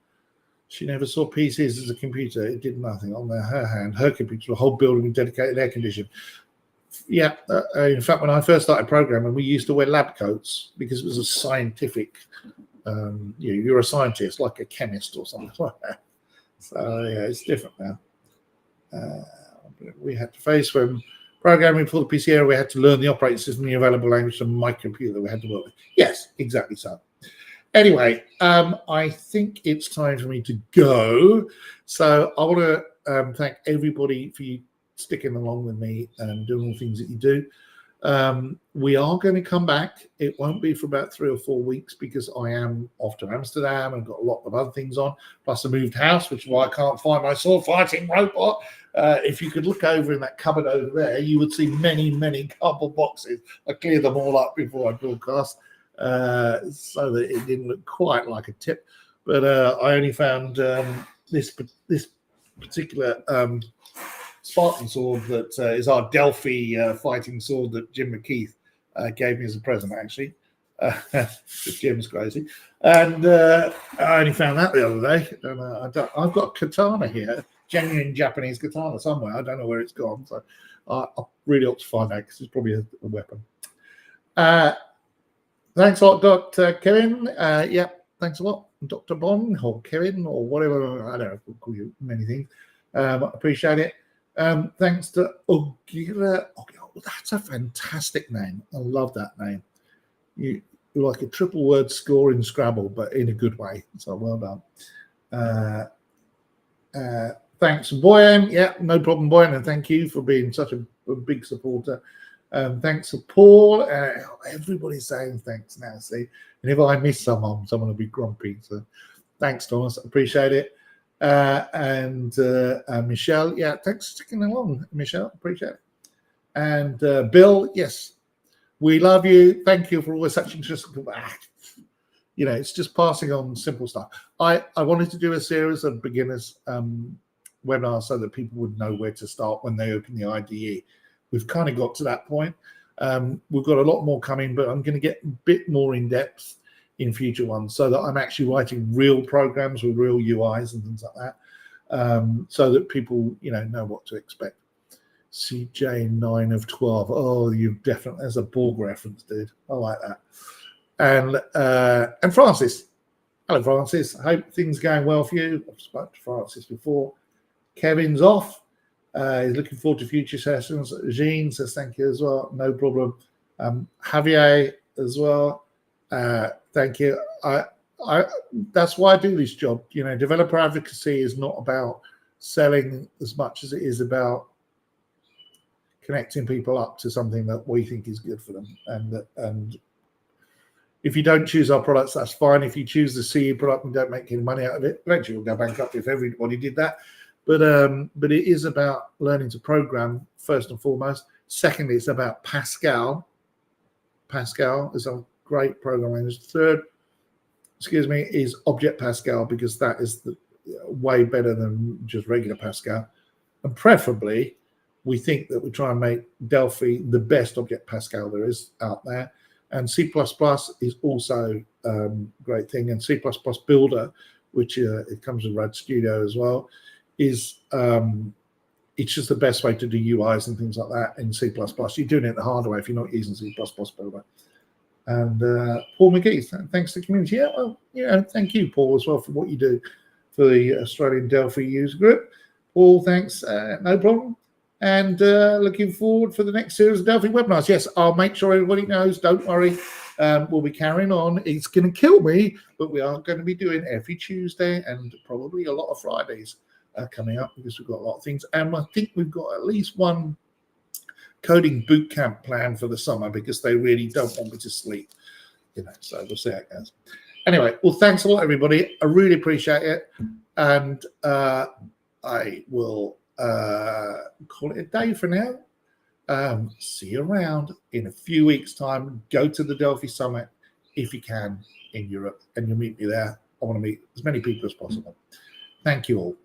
She never saw PCs as a computer. It did nothing on her hand. Her computer, a whole building with dedicated air conditioning. Yeah. In fact, when I first started programming, we used to wear lab coats because it was a scientific, you're a scientist, like a chemist or something like that. So, yeah, it's different now. We had to face when programming for the PC era, we had to learn the operating system, the available language, and my computer that we had to work with. Yes, exactly so. Anyway, I think it's time for me to go. So I want to thank everybody for you sticking along with me and doing all the things that you do. We are going to come back. It won't be for about 3 or 4 weeks because I am off to Amsterdam and got a lot of other things on. Plus I moved house, which is why I can't find my sword fighting robot. If you could look over in that cupboard over there, you would see many, many cardboard boxes. I cleared them all up before I broadcast so that it didn't look quite like a tip. But I only found this particular Spartan sword that is our Delphi fighting sword that Jim McKeith gave me as a present, actually. Jim's crazy. And I only found that the other day. And I've got a katana here, genuine Japanese katana somewhere. I don't know where it's gone. So I really ought to find out because it's probably a weapon. Thanks a lot, Dr. Kevin. Yeah, thanks a lot, Dr. Bond or Kevin or whatever. I don't know. We'll call you many things. Appreciate it. Thanks to Ogira. Oh, that's a fantastic name. I love that name. You're like a triple word score in Scrabble, but in a good way. So well done. Thanks, Boyan. Yeah, no problem, Boyan. And thank you for being such a big supporter. Thanks to Paul. Everybody's saying thanks now, see. And if I miss someone will be grumpy. So thanks, Thomas. Appreciate it. And Michelle, yeah, thanks for sticking along, Michelle. Appreciate it. And Bill, yes, we love you. Thank you for always such interesting. You know, it's just passing on simple stuff. I wanted to do a series of beginners webinars so that people would know where to start when they open the IDE. We've kind of got to that point. We've got a lot more coming, but I'm going to get a bit more in depth in future ones so that I'm actually writing real programs with real UIs and things like that, so that people, you know what to expect. CJ 9 of 12. Oh, you've definitely, there's a Borg reference, dude. I like that. And Francis. Hello, Francis. I hope things are going well for you. I've spoken to Francis before. Kevin's off. He's looking forward to future sessions. Jean says thank you as well. No problem. Javier as well. Thank you. That's why I do this job. You know, developer advocacy is not about selling as much as it is about connecting people up to something that we think is good for them. And if you don't choose our products, that's fine. If you choose the CE product and don't make any money out of it, eventually we'll go bankrupt if everybody did that. But it is about learning to program first and foremost. Secondly, it's about Pascal. Pascal is a great program language. Third, is Object Pascal, because that is way better than just regular Pascal. And preferably, we think that we try and make Delphi the best Object Pascal there is out there. And C++ is also a great thing. And C++ Builder, which it comes with Rad Studio as well, is it's just the best way to do UIs and things like that in C++. You're doing it the hard way if you're not using C++ Builder. And Paul McGee, thanks to the community. Yeah, well, thank you, Paul, as well, for what you do for the Australian Delphi user group. Paul, thanks, no problem. And looking forward for the next series of Delphi webinars. Yes, I'll make sure everybody knows. Don't worry. We'll be carrying on. It's going to kill me, but we are going to be doing every Tuesday and probably a lot of Fridays coming up, because we've got a lot of things. And I think we've got at least one coding boot camp plan for the summer, because they really don't want me to sleep. So we'll see how it goes. Anyway, well, thanks a lot, everybody. I really appreciate it. And I will call it a day for now. See you around in a few weeks' time. Go to the Delphi Summit if you can in Europe, and you'll meet me there. I want to meet as many people as possible. Thank you all.